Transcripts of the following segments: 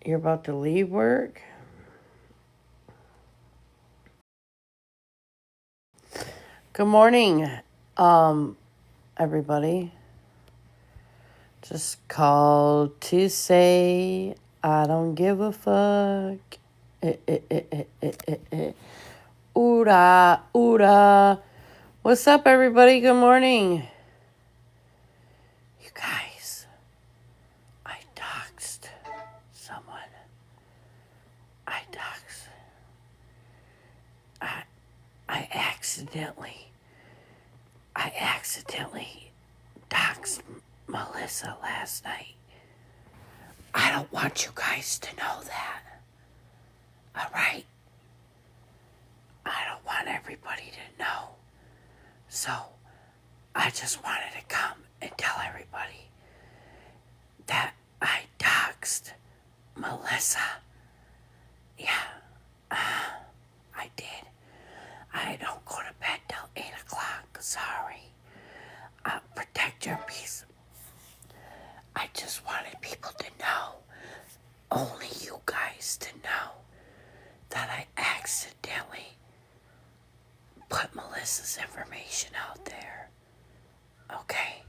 You're about to leave work? Good morning, everybody. Just called to say I don't give a fuck. Oora, oora. What's up, everybody? Good morning. You guys, I doxed someone. I accidentally doxed Melissa last night. I don't want you guys to know that. Alright? I don't want everybody to know. So, I just wanted to come and tell everybody that I doxed Melissa. Yeah, I did. I don't go to bed till 8 o'clock. Sorry. Protect your peace. I just wanted people to know, only you guys to know, that I accidentally put Melissa's information out there. Okay?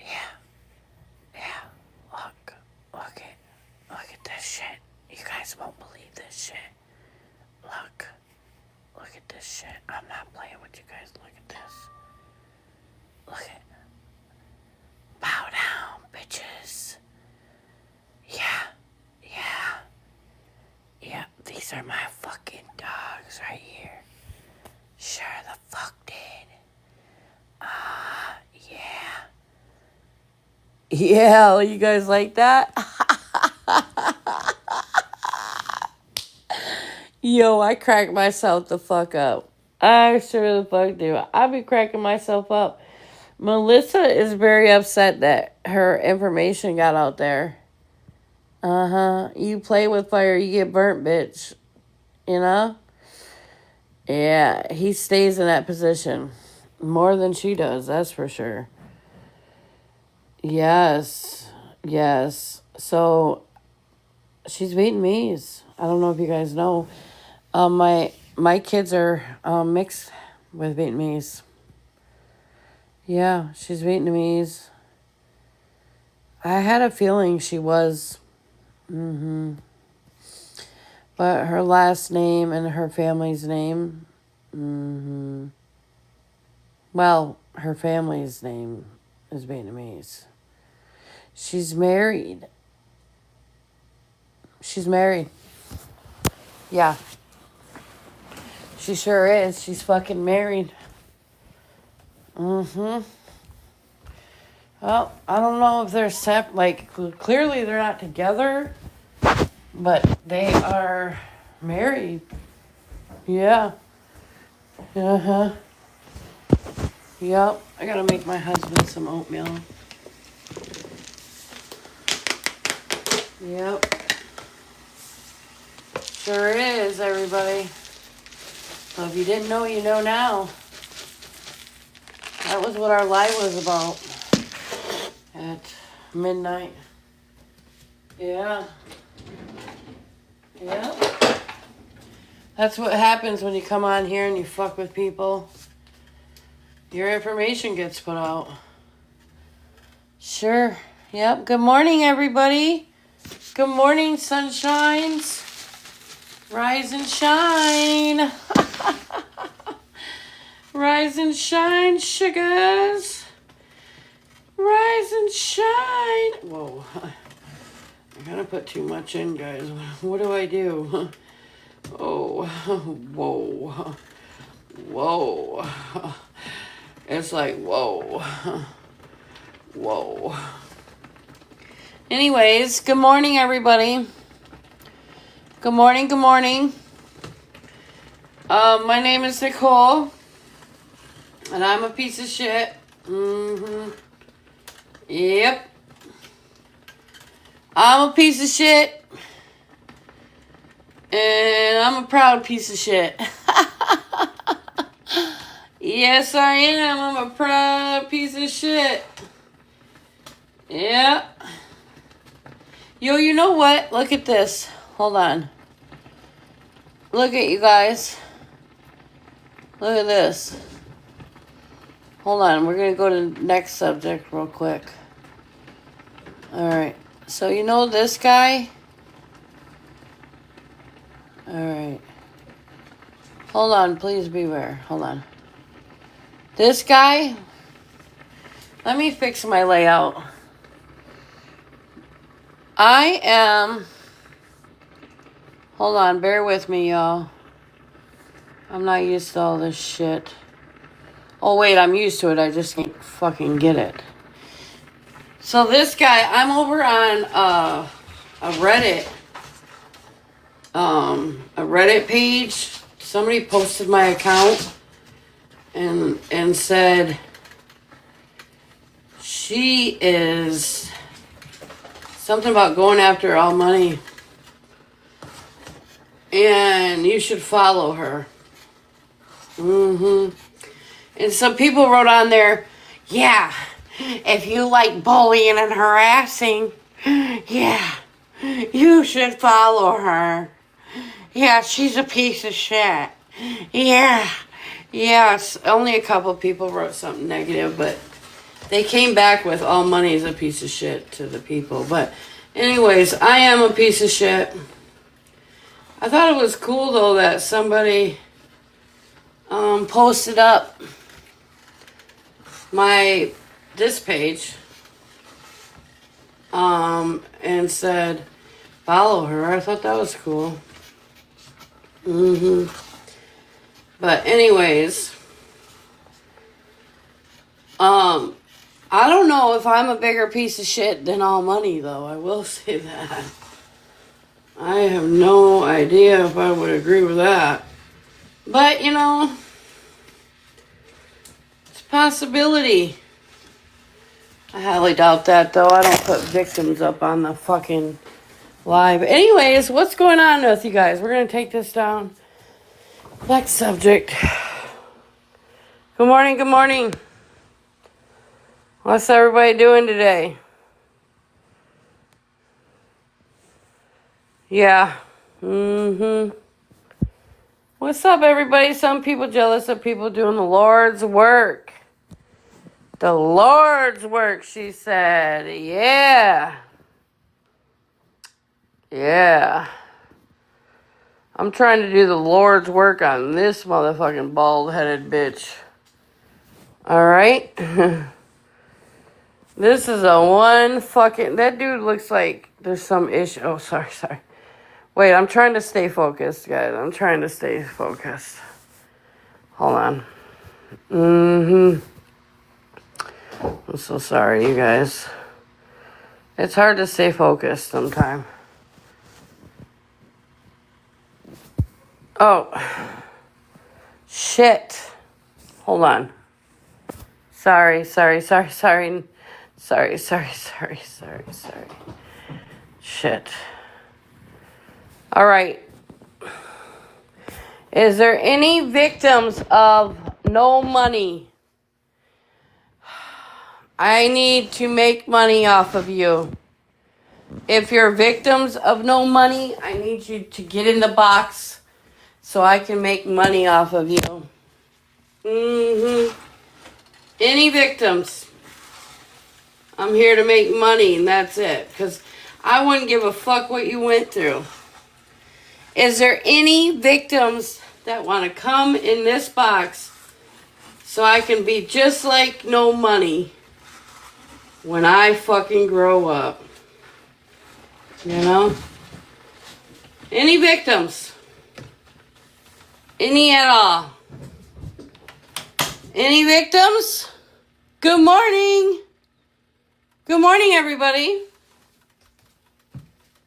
Yeah. Look at this shit. You guys won't believe this shit. Look at this shit. I'm not playing with you guys. Look at this. Look at. Bow down, bitches. Yeah. These are my fucking dogs right here. Sure the fuck did. Yeah, you guys like that? Yo, I crack myself the fuck up. I sure the fuck do. I be cracking myself up. Melissa is very upset that her information got out there. You play with fire, you get burnt, bitch. You know? Yeah, he stays in that position. More than she does, that's for sure. Yes. So, she's Vietnamese. I don't know if you guys know. My kids are mixed with Vietnamese. Yeah, she's Vietnamese. I had a feeling she was. But her last name and her family's name. Well, her family's name is Vietnamese. She's married. Yeah. She sure is. She's fucking married. Well, I don't know if they're clearly they're not together, but they are married. Yeah. Yep. I gotta make my husband some oatmeal. Yep. Sure is, everybody. So if you didn't know, you know now. That was what our live was about at midnight. Yeah. That's what happens when you come on here and you fuck with people. Your information gets put out. Sure. Yep. Good morning, everybody. Good morning, sunshines. Rise and shine. Rise and shine, sugars. Rise and shine. Whoa. I gotta put too much in, guys. What do I do? Oh. Whoa. It's like, whoa. Anyways, good morning, everybody. Good morning. My name is Nicole, and I'm a piece of shit. Yep. I'm a piece of shit, and I'm a proud piece of shit. Yes, I am. I'm a proud piece of shit. Yeah. Yo, you know what? Look at this. Hold on. Look at you guys. Look at this. Hold on. We're going to go to the next subject real quick. Alright. So, you know this guy? Alright. Hold on. Please beware. Hold on. This guy. Let me fix my layout. I am. Hold on. Bear with me, y'all. I'm not used to all this shit. Oh, wait, I'm used to it. I just can't fucking get it. So this guy, I'm over on a Reddit page. Somebody posted my account and said she is something about going after all money. And you should follow her. And some people wrote on there, yeah, if you like bullying and harassing, yeah, you should follow her. Yeah, she's a piece of shit. Yeah. Yes, only a couple people wrote something negative, but they came back with all money is a piece of shit to the people. But anyways, I am a piece of shit. I thought it was cool, though, that somebody posted up this page and said follow her. I thought that was cool. But anyways, I don't know if I'm a bigger piece of shit than all money, though. I will say that. I have no idea if I would agree with that. But, you know, it's a possibility. I highly doubt that, though. I don't put victims up on the fucking live. Anyways, what's going on with you guys? We're going to take this down. Next subject. Good morning, good morning. What's everybody doing today? Yeah. What's up, everybody? Some people jealous of people doing the Lord's work. The Lord's work, she said. Yeah. Yeah. I'm trying to do the Lord's work on this motherfucking bald-headed bitch. Alright? This is a one fucking... That dude looks like there's some issue. Oh, sorry. Wait, I'm trying to stay focused, guys. I'm trying to stay focused. Hold on. I'm so sorry, you guys. It's hard to stay focused sometimes. Oh. Shit. Hold on. Sorry. Shit. All right. Is there any victims of no money? I need to make money off of you. If you're victims of no money, I need you to get in the box so I can make money off of you. Any victims? I'm here to make money, and that's it. Because I wouldn't give a fuck what you went through. Is there any victims that want to come in this box so I can be just like no money when I fucking grow up? You know? Any victims? Any at all? Any victims? Good morning. Good morning, everybody.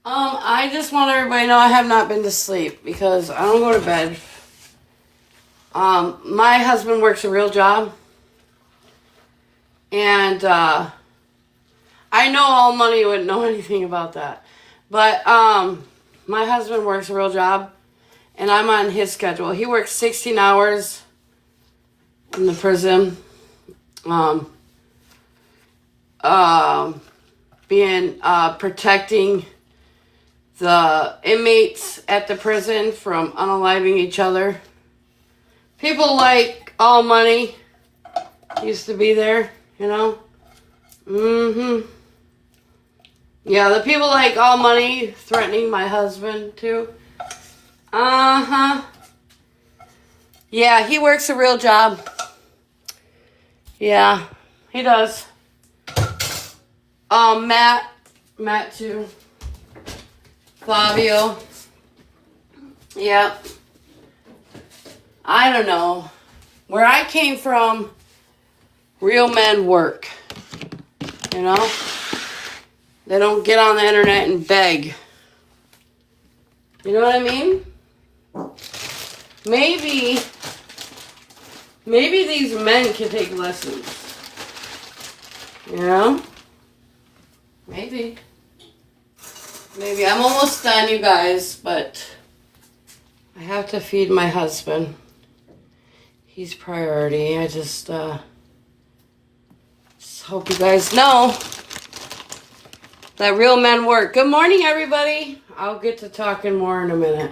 I just want everybody to know I have not been to sleep because I don't go to bed. My husband works a real job. And, I know all money wouldn't know anything about that. But, my husband works a real job. And I'm on his schedule. He works 16 hours in the prison. Protecting the inmates at the prison from unaliving each other. People like All Money used to be there, you know? Mm-hmm. Yeah, the people like All Money threatening my husband, too. Uh-huh. Yeah, he works a real job. Yeah, he does. Matt too. Fabio. Yep. I don't know. Where I came from, real men work. You know? They don't get on the internet and beg. You know what I mean? Maybe these men can take lessons. You know? Maybe. I'm almost done, you guys, but I have to feed my husband. He's priority. I just hope you guys know that real men work. Good morning, everybody. I'll get to talking more in a minute.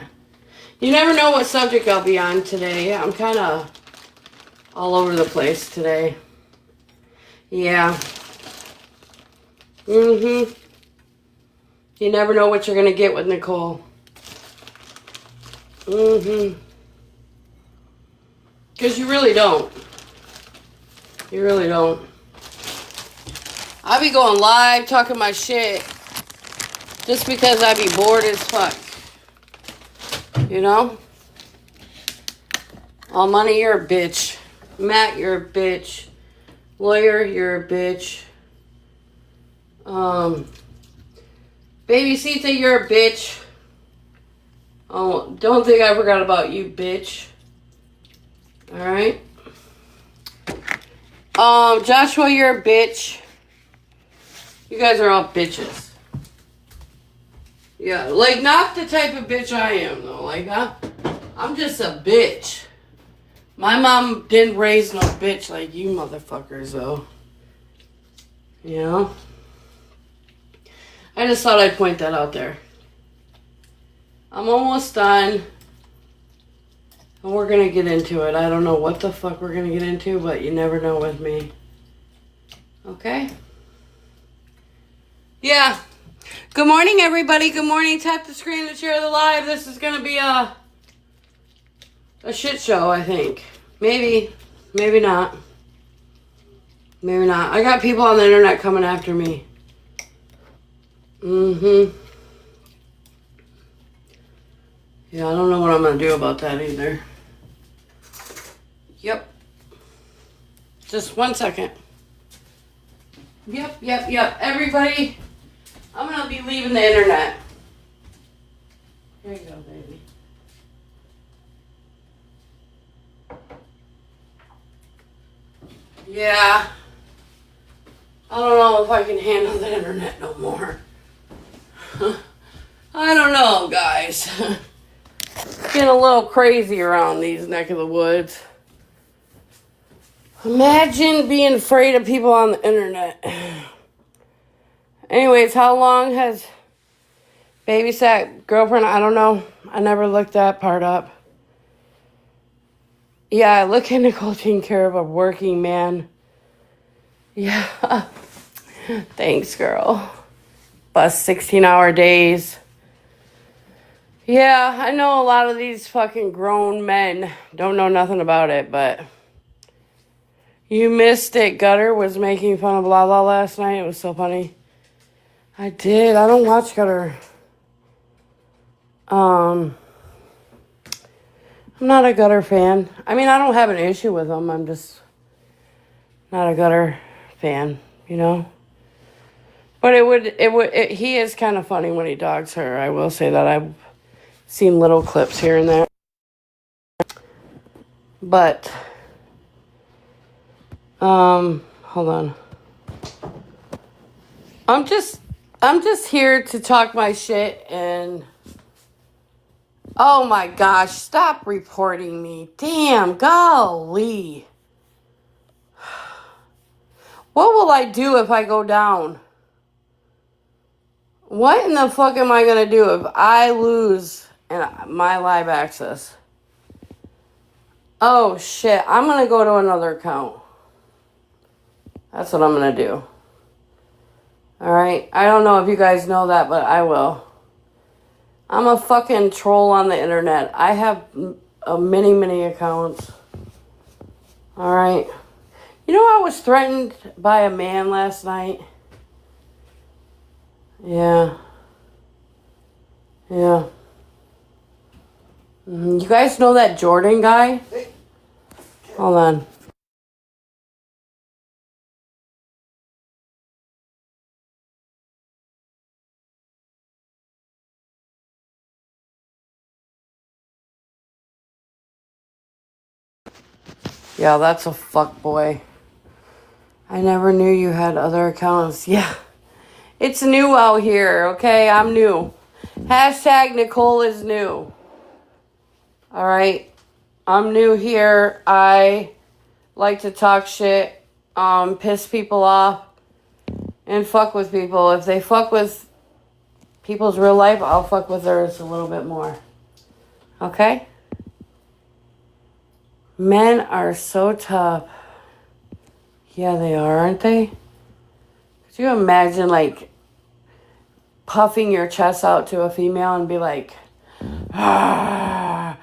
You never know what subject I'll be on today. I'm kind of all over the place today. Yeah. Mm-hmm. You never know what you're going to get with Nicole. Mm-hmm. Because you really don't. You really don't. I'll be going live talking my shit just because I be bored as fuck. You know? All Money, you're a bitch. Matt, you're a bitch. Lawyer, you're a bitch. Baby Sita, you're a bitch. Oh, don't think I forgot about you, bitch. Alright? Joshua, you're a bitch. You guys are all bitches. Yeah, like, not the type of bitch I am, though. Like, I'm just a bitch. My mom didn't raise no bitch like you motherfuckers, though. You know? I just thought I'd point that out there. I'm almost done. And we're going to get into it. I don't know what the fuck we're going to get into, but you never know with me. Okay? Yeah. Good morning, everybody. Good morning. Tap the screen to share the live. This is going to be a shit show, I think. Maybe. Maybe not. Maybe not. I got people on the internet coming after me. Mm-hmm. Yeah, I don't know what I'm going to do about that either. Yep. Just 1 second. Yep. Everybody, I'm going to be leaving the internet. Here you go, baby. Yeah. I don't know if I can handle the internet no more. I don't know, guys. It's getting a little crazy around these neck of the woods. Imagine being afraid of people on the internet. Anyways, how long has babysat girlfriend? I don't know. I never looked that part up. Yeah, look at Nicole taking care of a working man. Yeah. Thanks, girl. Bus 16-hour days. Yeah, I know a lot of these fucking grown men don't know nothing about it, but you missed it. Gutter was making fun of Lala last night. It was so funny. I did. I don't watch Gutter. I'm not a Gutter fan. I mean, I don't have an issue with him. I'm just not a Gutter fan, you know? But he is kind of funny when he dogs her. I will say that. I've seen little clips here and there. But, hold on. I'm just here to talk my shit and, oh my gosh, stop reporting me. Damn, golly. What will I do if I go down? What in the fuck am I going to do if I lose my live access? Oh, shit. I'm going to go to another account. That's what I'm going to do. Alright? I don't know if you guys know that, but I will. I'm a fucking troll on the internet. I have many accounts. Alright? You know, I was threatened by a man last night. Yeah. Yeah. You guys know that Jordan guy? Hold on. Yeah, that's a fuck boy. I never knew you had other accounts. Yeah. It's new out here, okay? I'm new. Hashtag Nicole is new. Alright? I'm new here. I like to talk shit, piss people off, and fuck with people. If they fuck with people's real life, I'll fuck with theirs a little bit more. Okay? Men are so tough. Yeah, they are, aren't they? Could you imagine, like, puffing your chest out to a female and be like, I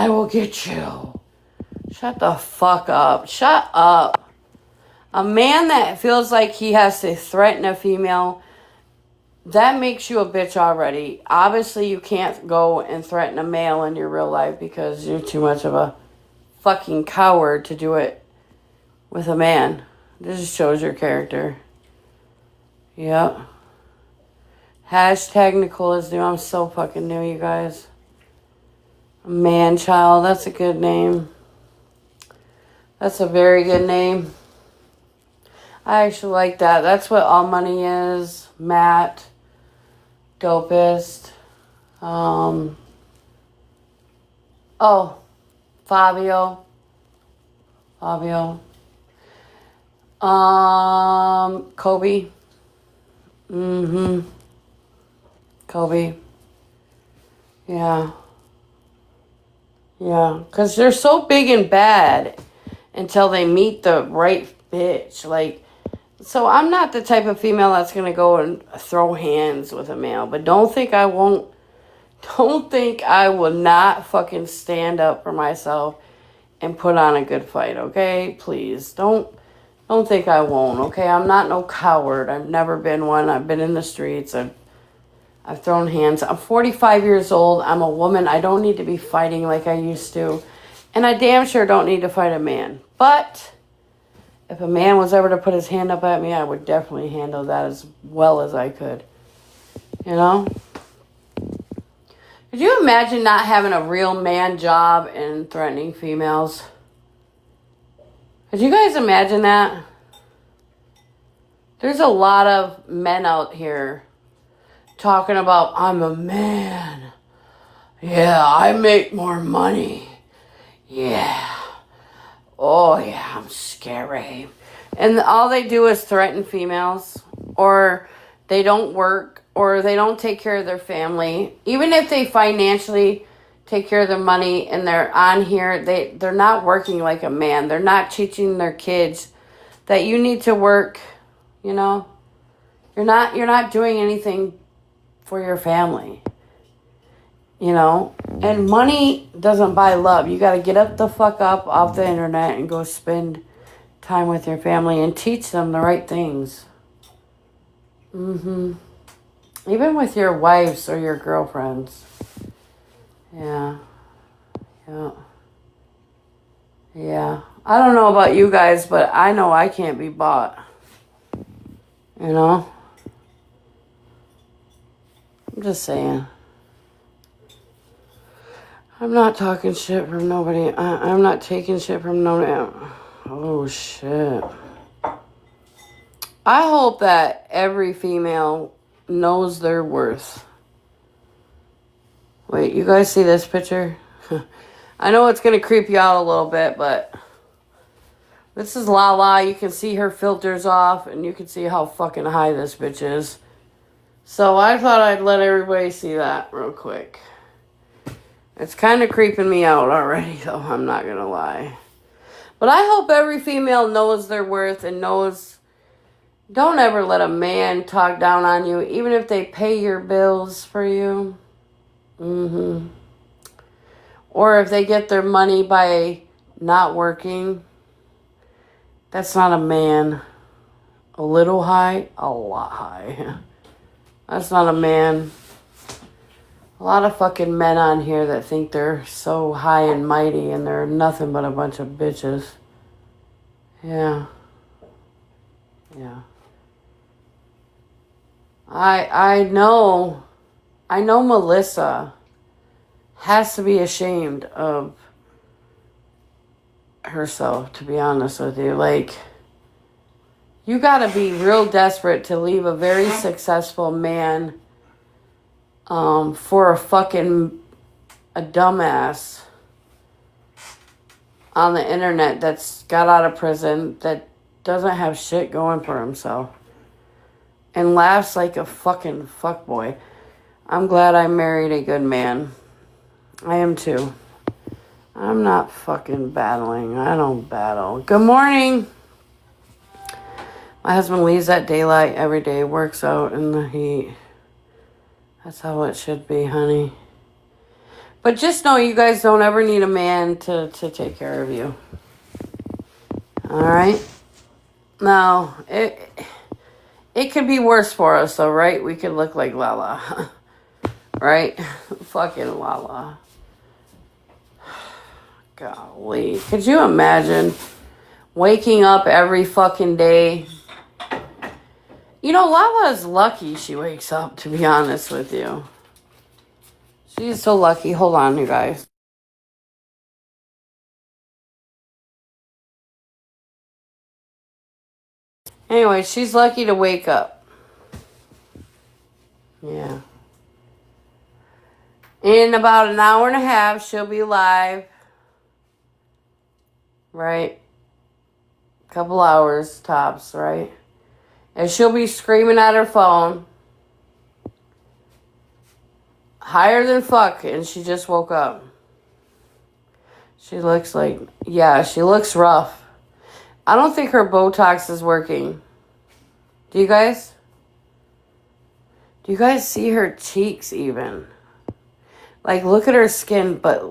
will get you. Shut the fuck up. Shut up. A man that feels like he has to threaten a female, that makes you a bitch already. Obviously, you can't go and threaten a male in your real life because you're too much of a fucking coward to do it with a man. This just shows your character. Yep. Hashtag Nicole is new. I'm so fucking new, you guys. Man child, that's a good name. That's a very good name. I actually like that. That's what All Money is. Matt. Dopest. Fabio. Kobe. Kobe. Yeah. Yeah. Because they're so big and bad until they meet the right bitch. Like, so I'm not the type of female that's going to go and throw hands with a male. But don't think I won't. Don't think I will not fucking stand up for myself and put on a good fight, okay? Please, don't think I won't, okay? I'm not no coward. I've never been one. I've been in the streets. I've thrown hands. I'm 45 years old. I'm a woman. I don't need to be fighting like I used to. And I damn sure don't need to fight a man. But if a man was ever to put his hand up at me, I would definitely handle that as well as I could. You know? Could you imagine not having a real man job and threatening females? Could you guys imagine that? There's a lot of men out here talking about, I'm a man. Yeah, I make more money. Yeah. Oh, yeah, I'm scary. And all they do is threaten females, or they don't work, or they don't take care of their family. Even if they financially take care of their money and they're on here, they're not working like a man. They're not teaching their kids that you need to work, you know? You're not doing anything for your family. You know? And money doesn't buy love. You got to get up the fuck up off the internet and go spend time with your family and teach them the right things. Even with your wives or your girlfriends. Yeah. I don't know about you guys, but I know I can't be bought. You know? I'm just saying. I'm not talking shit from nobody. I'm not taking shit from nobody. Oh, shit. I hope that every female knows their worth. Wait, you guys see this picture? I know it's going to creep you out a little bit, but this is Lala. You can see her filters off, and you can see how fucking high this bitch is. So I thought I'd let everybody see that real quick. It's kind of creeping me out already, though, I'm not going to lie. But I hope every female knows their worth and knows, don't ever let a man talk down on you, even if they pay your bills for you. Or if they get their money by not working. That's not a man. A little high, a lot high. That's not a man. A lot of fucking men on here that think they're so high and mighty and they're nothing but a bunch of bitches. Yeah. I know Melissa has to be ashamed of herself, to be honest with you. Like, you gotta be real desperate to leave a very successful man for a dumbass on the internet that's got out of prison, that doesn't have shit going for himself, and laughs like a fucking fuckboy. I'm glad I married a good man. I am too. I'm not fucking battling. I don't battle. Good morning. My husband leaves at daylight every day, works out in the heat. That's how it should be, honey. But just know you guys don't ever need a man to take care of you. Alright? Now, it could be worse for us, though, right? We could look like Lala. Right? Fucking Lala. Golly. Could you imagine waking up every fucking day? You know, Lala is lucky she wakes up, to be honest with you. She's so lucky. Hold on, you guys. Anyway, she's lucky to wake up. Yeah. In about an hour and a half, she'll be live. Right? Couple hours tops, right? And she'll be screaming at her phone. Higher than fuck, and she just woke up. She looks like, she looks rough. I don't think her Botox is working. Do you guys see her cheeks even? Like, look at her skin, but...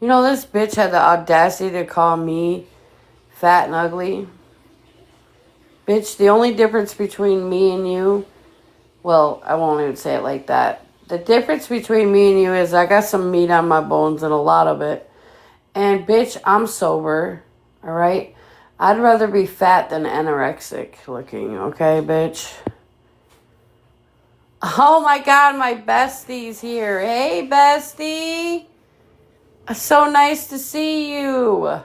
You know, this bitch had the audacity to call me fat and ugly. Bitch, the only difference between me and you... Well, I won't even say it like that. The difference between me and you is I got some meat on my bones, and a lot of it. And, bitch, I'm sober. Alright? I'd rather be fat than anorexic looking. Okay, bitch? Oh, my God. My bestie's here. Hey, bestie. So nice to see you.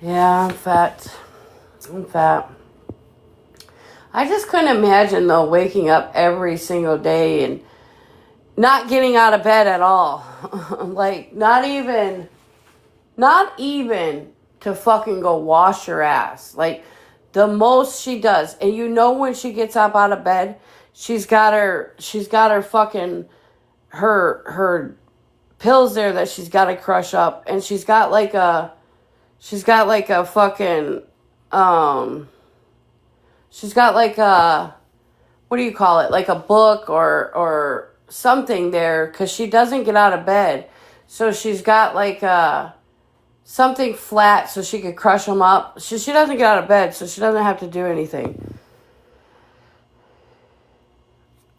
Yeah, I'm fat. I just couldn't imagine, though, waking up every single day and not getting out of bed at all. Like, not even to fucking go wash your ass. Like, the most she does. And you know when she gets up out of bed, she's got her fucking, her pills there that she's got to crush up. And she's got like a fucking, she's got like a, what do you call it? Like a book or something there, because she doesn't get out of bed. So she's got like something flat so she could crush them up. She doesn't get out of bed, so she doesn't have to do anything.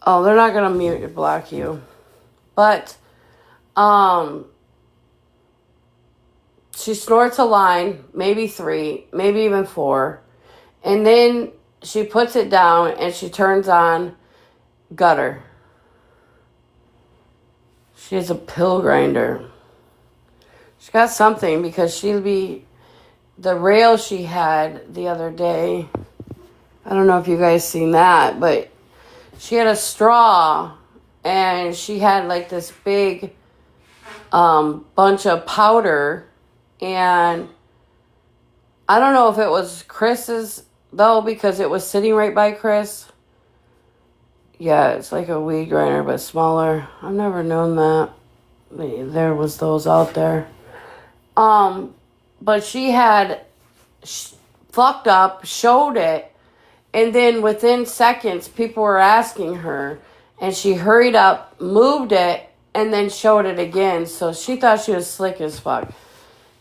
Oh, they're not going to mute or block you. But, she snorts a line, maybe 3, maybe even 4. And then she puts it down and she turns on Gutter. She has a pill grinder. She got something, because the rail she had the other day, I don't know if you guys seen that, but she had a straw and she had like this big bunch of powder, and I don't know if it was Chris's though, because it was sitting right by Chris. Yeah, it's like a weed grinder, but smaller. I've never known that. There was those out there. But she had fucked up, showed it, and then within seconds, people were asking her, and she hurried up, moved it, and then showed it again. So she thought she was slick as fuck.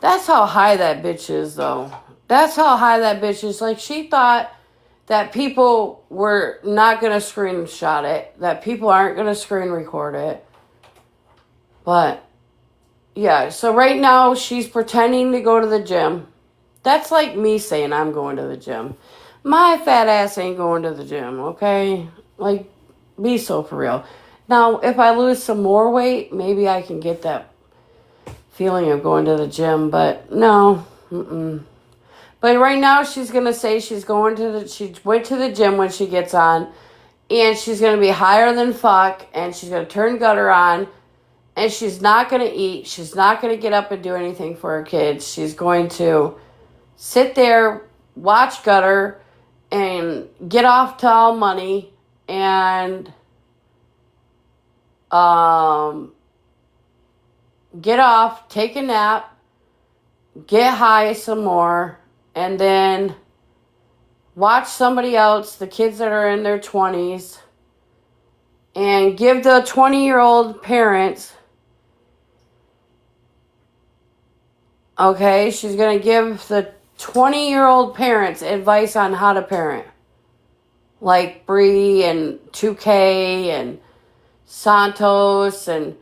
That's how high that bitch is, though. That's how high that bitch is. Like, she thought that people were not going to screenshot it, that people aren't going to screen record it. But, yeah, so right now she's pretending to go to the gym. That's like me saying I'm going to the gym. My fat ass ain't going to the gym, okay? Like, be so for real. Now, if I lose some more weight, maybe I can get that feeling of going to the gym, but no. But right now she's going to say she went to the gym when she gets on, and she's going to be higher than fuck, and she's going to turn Gutter on, and she's not going to eat. She's not going to get up and do anything for her kids. She's going to sit there, watch Gutter, and get off to all money, and get off, take a nap, get high some more, and then watch somebody else, the kids that are in their 20s, and give the 20-year-old parents, okay, she's going to give the 20-year-old parents advice on how to parent. Like Bree and 2K and Santos and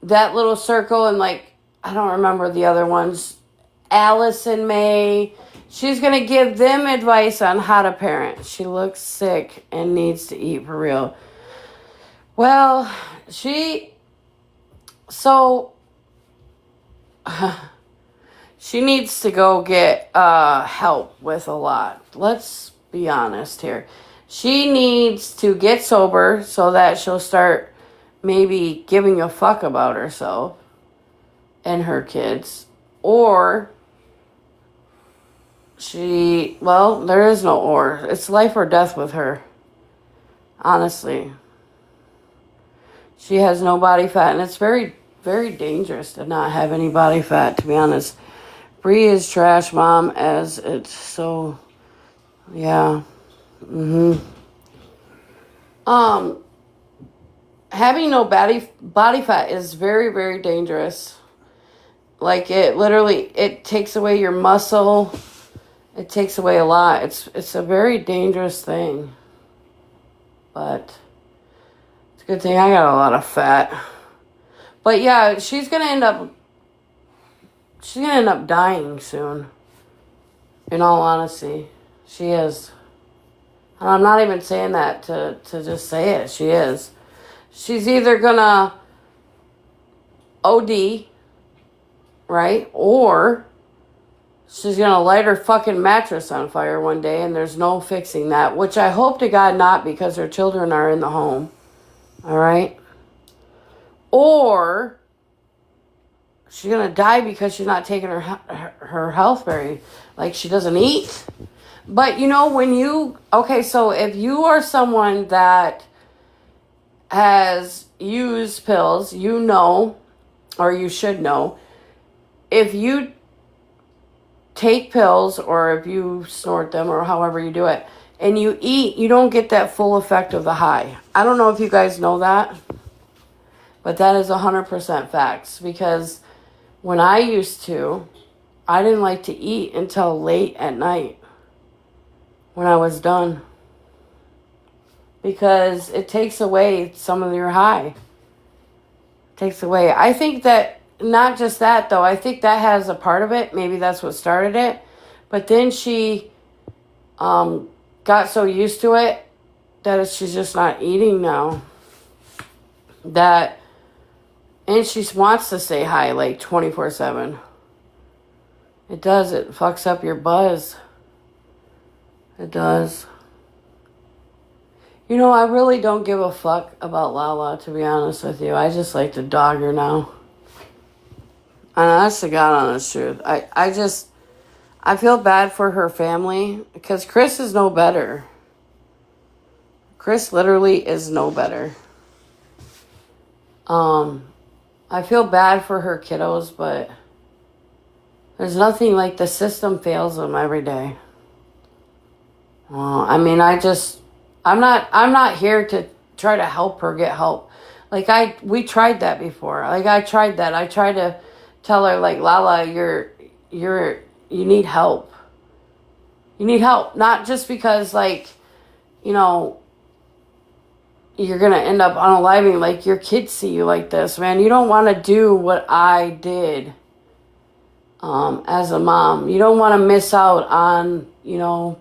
that little circle, and like, I don't remember the other ones. Alice and May. She's going to give them advice on how to parent. She looks sick and needs to eat for real. Well, she needs to go get help with a lot. Let's be honest here. She needs to get sober so that she'll start maybe giving a fuck about herself and her kids. Or there is no or. It's life or death with her. Honestly. She has no body fat, and it's very, very dangerous to not have any body fat, to be honest. Bree is trash, Mom, as it's so, yeah. Having no body fat is very, very dangerous. Like, it takes away your muscle. It takes away a lot. It's a very dangerous thing. But it's a good thing I got a lot of fat. But yeah, she's gonna end up dying soon. In all honesty, she is. And I'm not even saying that to just say it. She is. She's either gonna OD, right? Or she's gonna light her fucking mattress on fire one day, and there's no fixing that. Which I hope to God not, because her children are in the home. All right? Or she's gonna die because she's not taking her health very, like, she doesn't eat. But so if you are someone that has used pills, or you should know, if you take pills or if you snort them or however you do it, and you eat, you don't get that full effect of the high. I don't know if you guys know that, but that is 100% facts, because when I didn't like to eat until late at night when I was done, because it takes away some of your high. Takes away. I think that, not just that though, I think that has a part of it. Maybe that's what started it. But then she got so used to it that she's just not eating now. And she wants to stay high like 24/7. It does. It fucks up your buzz. It does. I really don't give a fuck about Lala, to be honest with you. I just like to dog her now. And that's the God honest truth. I feel bad for her family because Chris is no better. Chris literally is no better. I feel bad for her kiddos, but there's nothing like the system fails them every day. I mean, I'm not here to try to help her get help. Like we tried that before. Like I tried that. I tried to tell her like, Lala, you need help. You need help. Not just because like, you know, you're going to end up unaliving, like your kids see you like this, man. You don't want to do what I did as a mom. You don't want to miss out on, you know,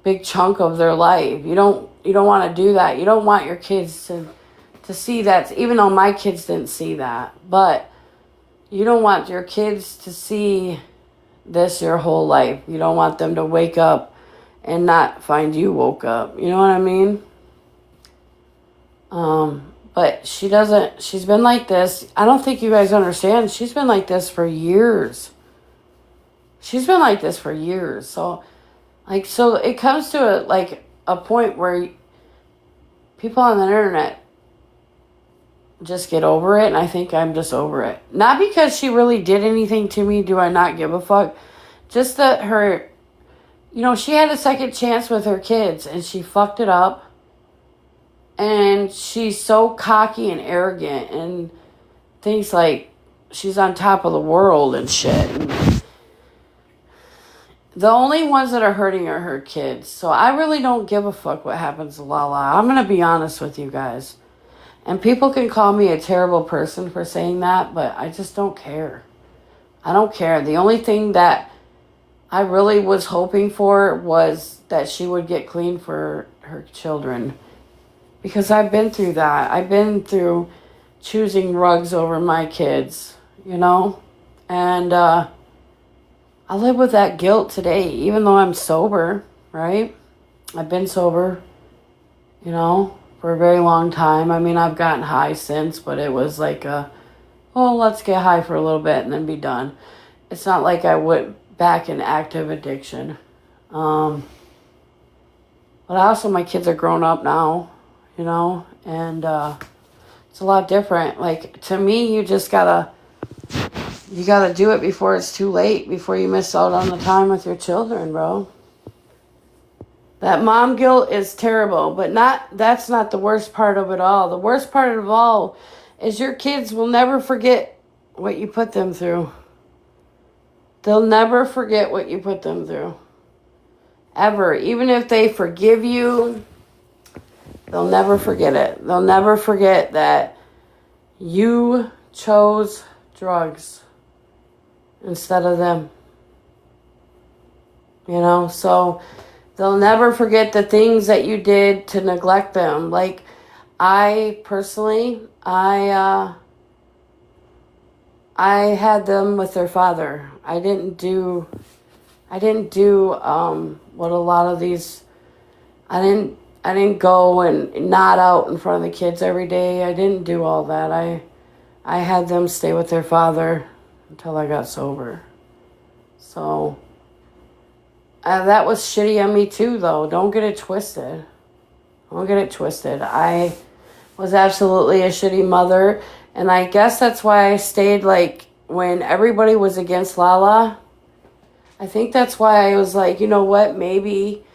big chunk of their life. You don't want to do that. You don't want your kids to see that, even though my kids didn't see that. But you don't want your kids to see this your whole life. You don't want them to wake up and not find you woke up. You know what I mean? But she's been like this. I don't think you guys understand. She's been like this for years. She's been like this for years. So it comes to a point where people on the internet just get over it, and I think I'm just over it. Not because she really did anything to me, do I not give a fuck. Just that her, you know, she had a second chance with her kids, and she fucked it up. And she's so cocky and arrogant and thinks like she's on top of the world and shit. And the only ones that are hurting are her kids. So I really don't give a fuck what happens to Lala. I'm going to be honest with you guys. And people can call me a terrible person for saying that, but I just don't care. I don't care. The only thing that I really was hoping for was that she would get clean for her children. Because I've been through that. I've been through choosing drugs over my kids, you know? And I live with that guilt today, even though I'm sober, right? I've been sober, you know, for a very long time. I mean, I've gotten high since, but it was like let's get high for a little bit and then be done. It's not like I went back in active addiction. But also my kids are grown up now. You know, and it's a lot different. Like, to me, you gotta do it before it's too late, before you miss out on the time with your children, bro. That mom guilt is terrible, but that's not the worst part of it all. The worst part of all is your kids will never forget what you put them through. They'll never forget what you put them through. Ever. Even if they forgive you, they'll never forget it. They'll never forget that you chose drugs instead of them. You know, so they'll never forget the things that you did to neglect them. Like, I personally, I had them with their father. I didn't do what a lot of these, I didn't go and nod out in front of the kids every day. I didn't do all that. I had them stay with their father until I got sober. So that was shitty on me too, though. Don't get it twisted. I was absolutely a shitty mother. And I guess that's why I stayed, like, when everybody was against Lala. I think that's why I was like, you know what, maybe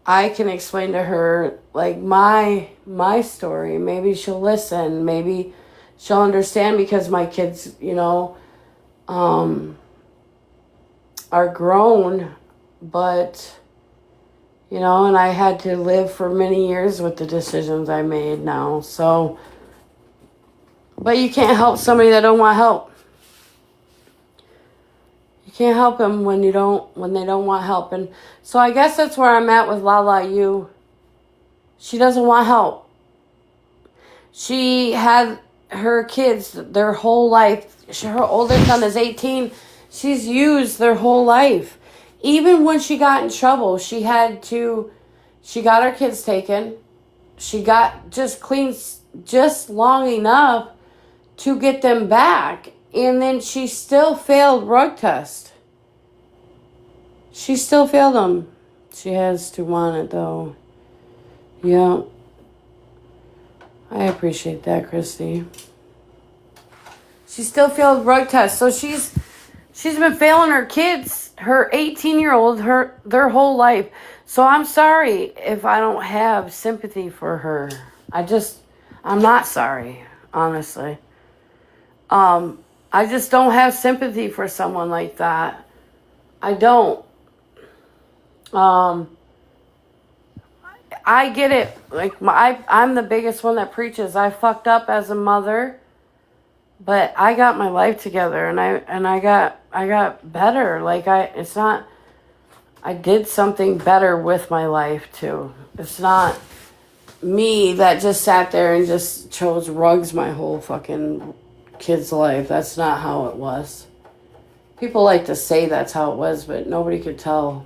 I can explain to her, like, my story. Maybe she'll listen. Maybe she'll understand, because my kids, you know, are grown. But, you know, and I had to live for many years with the decisions I made now. So, but you can't help somebody that don't want help. Can't help them when they don't want help. And so I guess that's where I'm at with Lala Yu. She doesn't want help. She had her kids their whole life. Her oldest son is 18. She's used their whole life. Even when she got in trouble, she got her kids taken. She got just clean just long enough to get them back. And then she still failed drug test. She still failed him. She has to want it, though. Yeah. I appreciate that, Christy. She still failed drug tests. So she's been failing her kids, her 18-year-old, their whole life. So I'm sorry if I don't have sympathy for her. I'm not sorry, honestly. I just don't have sympathy for someone like that. I don't. I get it. Like I'm the biggest one that preaches. I fucked up as a mother, but I got my life together, and I got better. Like I did something better with my life too. It's not me that just sat there and just chose rugs my whole fucking kid's life. That's not how it was. People like to say that's how it was, but nobody could tell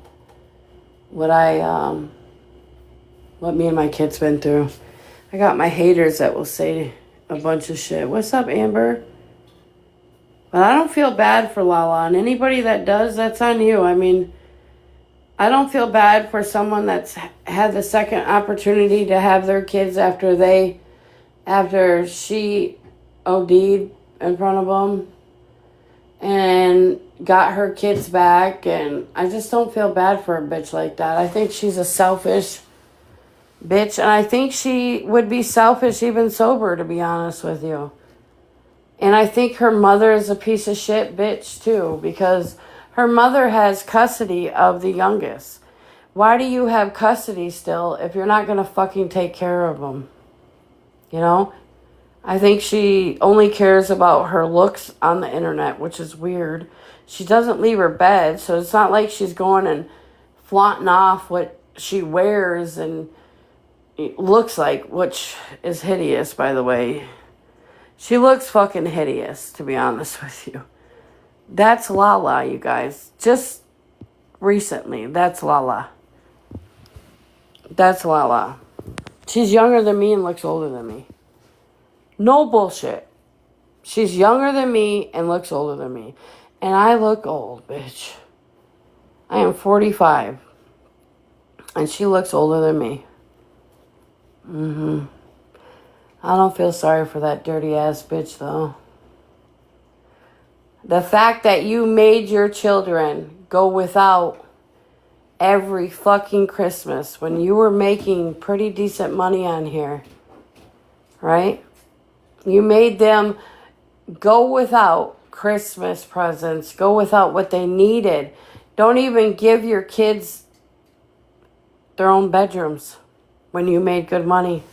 what what me and my kids been through. I got my haters that will say a bunch of shit. What's up, Amber? But I don't feel bad for Lala, and anybody that does, that's on you. I mean, I don't feel bad for someone that's had the second opportunity to have their kids after she OD'd in front of them and got her kids back, and I just don't feel bad for a bitch like that. I think she's a selfish bitch, and I think she would be selfish even sober, to be honest with you. And I think her mother is a piece of shit bitch too, because her mother has custody of the youngest. Why do you have custody still if you're not going to fucking take care of them? You know? I think she only cares about her looks on the internet, which is weird. She doesn't leave her bed, so it's not like she's going and flaunting off what she wears and looks like, which is hideous, by the way. She looks fucking hideous, to be honest with you. That's Lala, you guys. Just recently, that's Lala. That's Lala. She's younger than me and looks older than me. No bullshit. She's younger than me and looks older than me. And I look old, bitch. I am 45. And she looks older than me. I don't feel sorry for that dirty ass bitch, though. The fact that you made your children go without every fucking Christmas when you were making pretty decent money on here, right? You made them go without Christmas presents, go without what they needed. Don't even give your kids their own bedrooms when you made good money.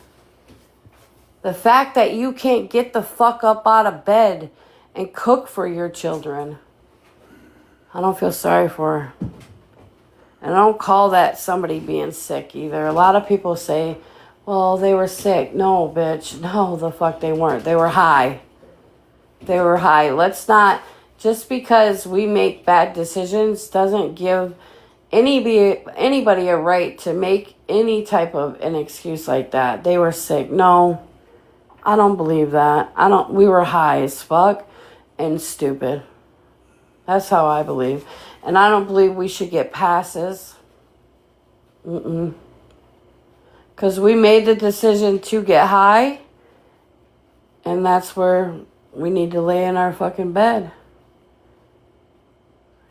The fact that you can't get the fuck up out of bed and cook for your children, I don't feel sorry for her. And I don't call that somebody being sick either. A lot of people say, well, they were sick. No, bitch. No, the fuck they weren't. They were high. They were high. Let's not, just because we make bad decisions doesn't give anybody a right to make any type of an excuse like that. They were sick. No, I don't believe that. We were high as fuck and stupid. That's how I believe. And I don't believe we should get passes. Because we made the decision to get high. And that's where we need to lay in our fucking bed.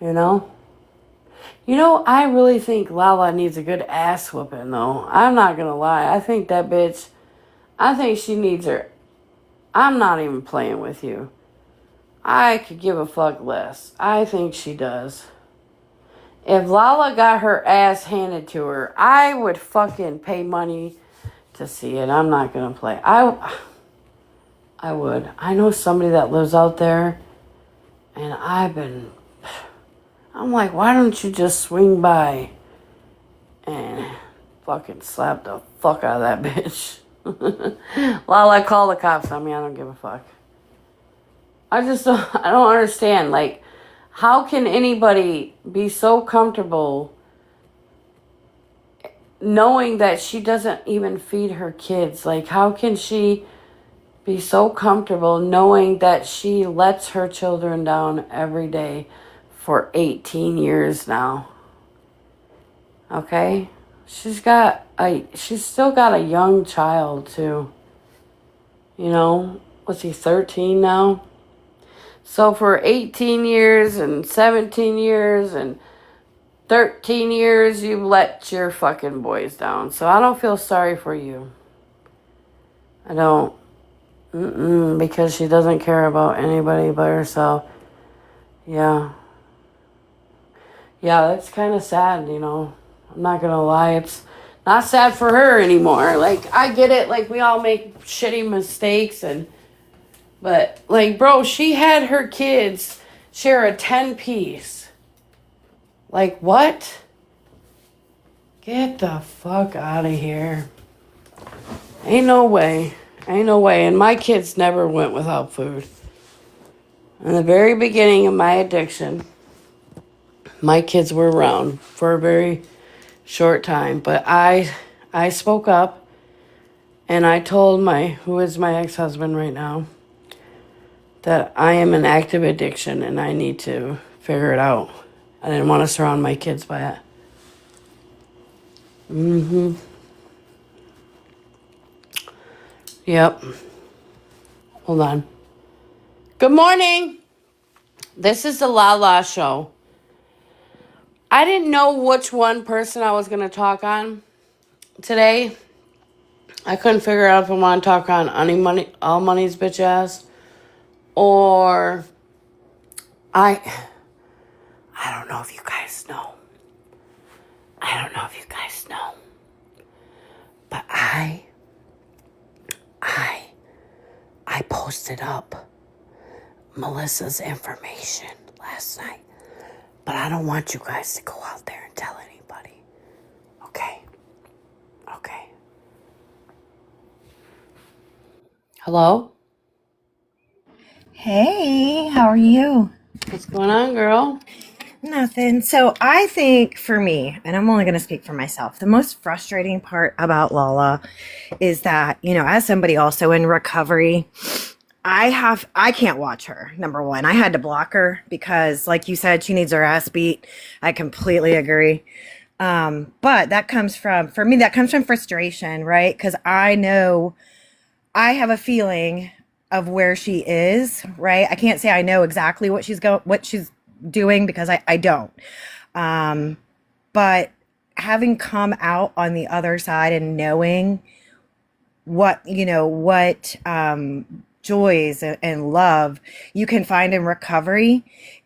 You know? You know, I really think Lala needs a good ass whooping, though. I'm not going to lie. I think that bitch, I think she needs her. I'm not even playing with you. I could give a fuck less. I think she does. If Lala got her ass handed to her, I would fucking pay money to see it. I'm not going to play. I would. I know somebody that lives out there, and I'm like, why don't you just swing by and fucking slap the fuck out of that bitch? Lala, call the cops on me. I don't give a fuck. I don't understand. Like, how can anybody be so comfortable knowing that she doesn't even feed her kids? Like, how can she be so comfortable knowing that she lets her children down every day for 18 years now? Okay? She's still got a young child too. You know, what's he, 13 now? So for 18 years and 17 years and 13 years, you've let your fucking boys down. So I don't feel sorry for you. I don't. Because she doesn't care about anybody but herself. Yeah. Yeah, that's kind of sad, you know. I'm not gonna lie. It's not sad for her anymore. Like, I get it. Like, we all make shitty mistakes but, like, bro, she had her kids share a 10-piece. Like, what? Get the fuck out of here. Ain't no way. Ain't no way. And my kids never went without food. In the very beginning of my addiction, my kids were around for a very short time. But I spoke up and I told who is my ex-husband right now, that I am in active addiction and I need to figure it out. I didn't want to surround my kids by it. Yep. Hold on. Good morning. This is the La La Show. I didn't know which one person I was going to talk on today. I couldn't figure out if I want to talk on All Money's bitch ass, or I don't know if you guys know. I don't know if you guys know. But I posted up Melissa's information last night. But I don't want you guys to go out there and tell anybody. Okay? Okay. Hello? Hey, how are you? What's going on, girl? Nothing. So I think for me, and I'm only going to speak for myself, the most frustrating part about Lala is that, as somebody also in recovery, I can't watch her. Number one, I had to block her because, like you said, she needs her ass beat. I completely agree. But for me, that comes from frustration, right? Because I know I have a feeling of where she is, right? I can't say I know exactly what she's doing because I don't. But having come out on the other side and knowing what joys and love you can find in recovery,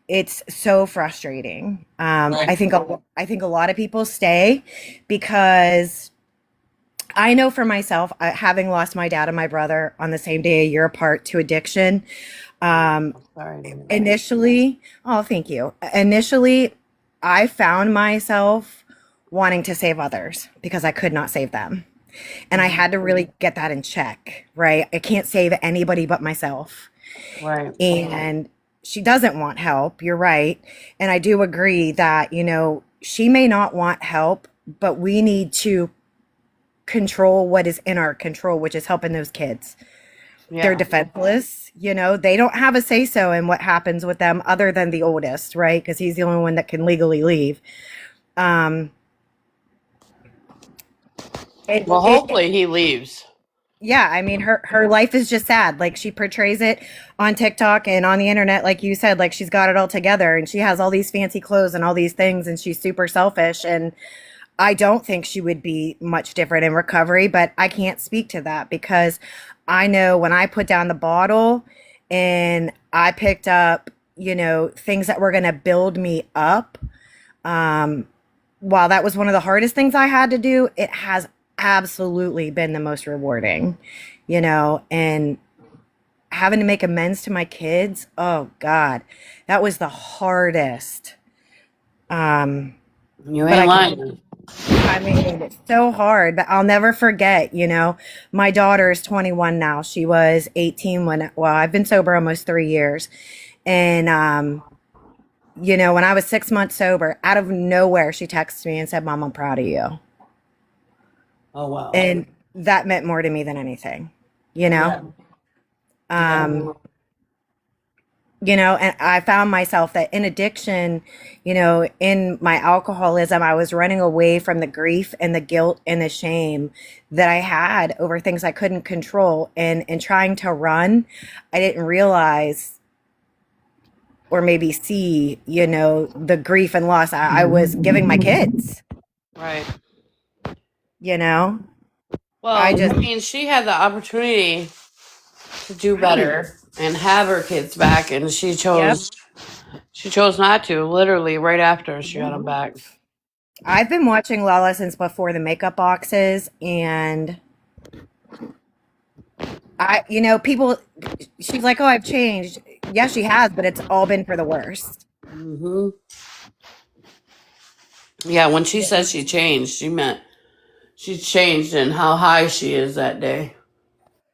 it's so frustrating. Right. I think a lot of people stay because I know for myself, having lost my dad and my brother on the same day, a year apart, to addiction. Sorry. Initially, oh, thank you. Initially, I found myself wanting to save others because I could not save them. And I had to really get that in check, right? I can't save anybody but myself. Right. And she doesn't want help. You're right. And I do agree that, she may not want help, but we need to control what is in our control, which is helping those kids. Yeah. They're defenseless, they don't have a say so in what happens with them other than the oldest, right? Because he's the only one that can legally leave. Um, it, Well, it, hopefully he leaves. yeah, I mean, her life is just sad. Like, she portrays it on TikTok and on the internet, like you said, like she's got it all together and she has all these fancy clothes and all these things and she's super selfish. And I don't think she would be much different in recovery, but I can't speak to that because I know when I put down the bottle and I picked up, things that were going to build me up, while that was one of the hardest things I had to do, it has absolutely been the most rewarding, and having to make amends to my kids. Oh God, that was the hardest. You But ain't lying. I mean, it's so hard, but I'll never forget, my daughter is 21 now. She was 18 well, I've been sober almost 3 years. And, when I was 6 months sober, out of nowhere, she texted me and said, Mom, I'm proud of you. Oh, wow. And that meant more to me than anything, you know? Yeah. Um, And I found myself that in addiction, in my alcoholism, I was running away from the grief and the guilt and the shame that I had over things I couldn't control. And in trying to run, I didn't realize or maybe see, the grief and loss I was giving my kids, Right. you know? Well, I I just, mean, she had the opportunity to do better and have her kids back, and yep. she chose not to. Literally, right after she got them back. I've been watching Lala since before the makeup boxes, and people, she's like, oh, I've changed. Yeah, she has, but it's all been for the worst. Hmm. Yeah, when she said she changed, she meant she changed in how high she is that day.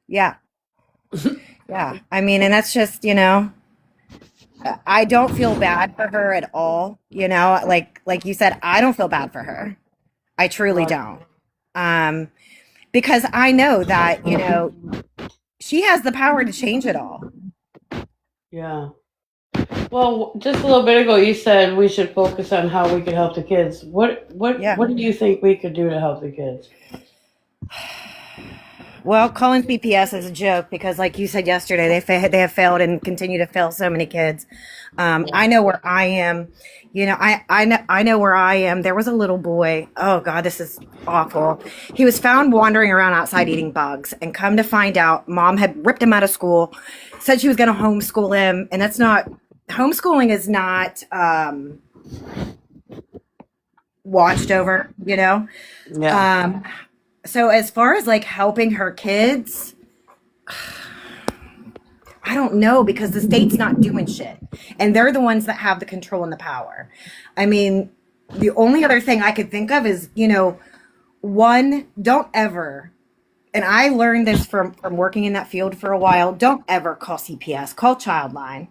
Yeah. Yeah. I mean, and that's just, I don't feel bad for her at all. Like you said, I don't feel bad for her. I truly Right. don't. Um, because I know that, she has the power to change it all. Yeah. Well, just a little bit ago, you said we should focus on how we could help the kids. Yeah. What do you think we could do to help the kids? Well, calling CPS is a joke because, like you said yesterday, they have failed and continue to fail so many kids. I know where I am. I know where I am. There was a little boy. Oh God, this is awful. He was found wandering around outside eating bugs, and come to find out, mom had ripped him out of school, said she was going to homeschool him, and that's not homeschooling is not watched over. Yeah. Um, so as far as like helping her kids, I don't know because the state's not doing shit. And they're the ones that have the control and the power. I mean, the only other thing I could think of is, one, don't ever, and I learned this from working in that field for a while, don't ever call CPS, call Childline.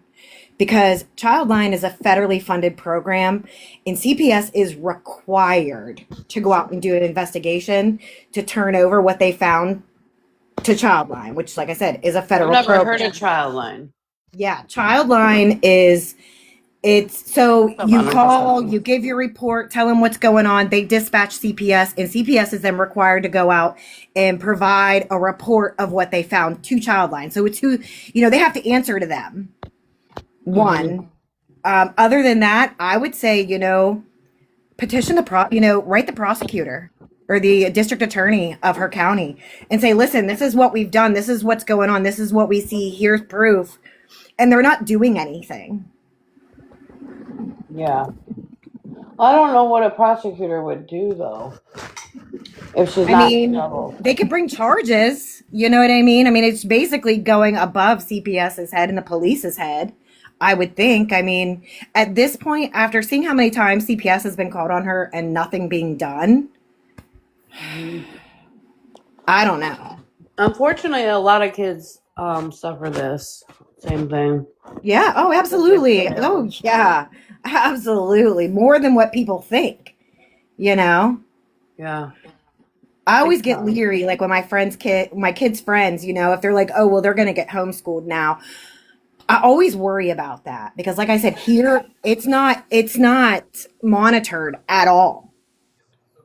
Because Childline is a federally funded program, and CPS is required to go out and do an investigation to turn over what they found to Childline, which, like I said, is a I've federal never heard of program. Childline. Yeah, Childline is it's so Up you on our call, discussion. you give your report, tell them what's going on. They dispatch CPS, and CPS is then required to go out and provide a report of what they found to Childline. So it's who they have to answer to them. Hmm. One, other than that, I would say petition write the prosecutor or the district attorney of her county and say, listen, this is what we've done. This is what's going on. This is what we see. Here's proof. And they're not doing anything. Yeah. I don't know what a prosecutor would do though if she's I not in mean, trouble. they could bring charges. You know what I mean? I mean, it's basically going above CPS's head and the police's head, I would think. I mean, at this point, after seeing how many times CPS has been called on her and nothing being done, I don't know. Unfortunately, a lot of kids suffer this same thing. Yeah. Oh, absolutely. Oh, yeah. Absolutely. More than what people think, you know? Yeah. I Big always get time. leery, like when my kids' friends, if they're like, oh, well, they're going to get homeschooled now. I always worry about that because, like I said, here it's not monitored at all.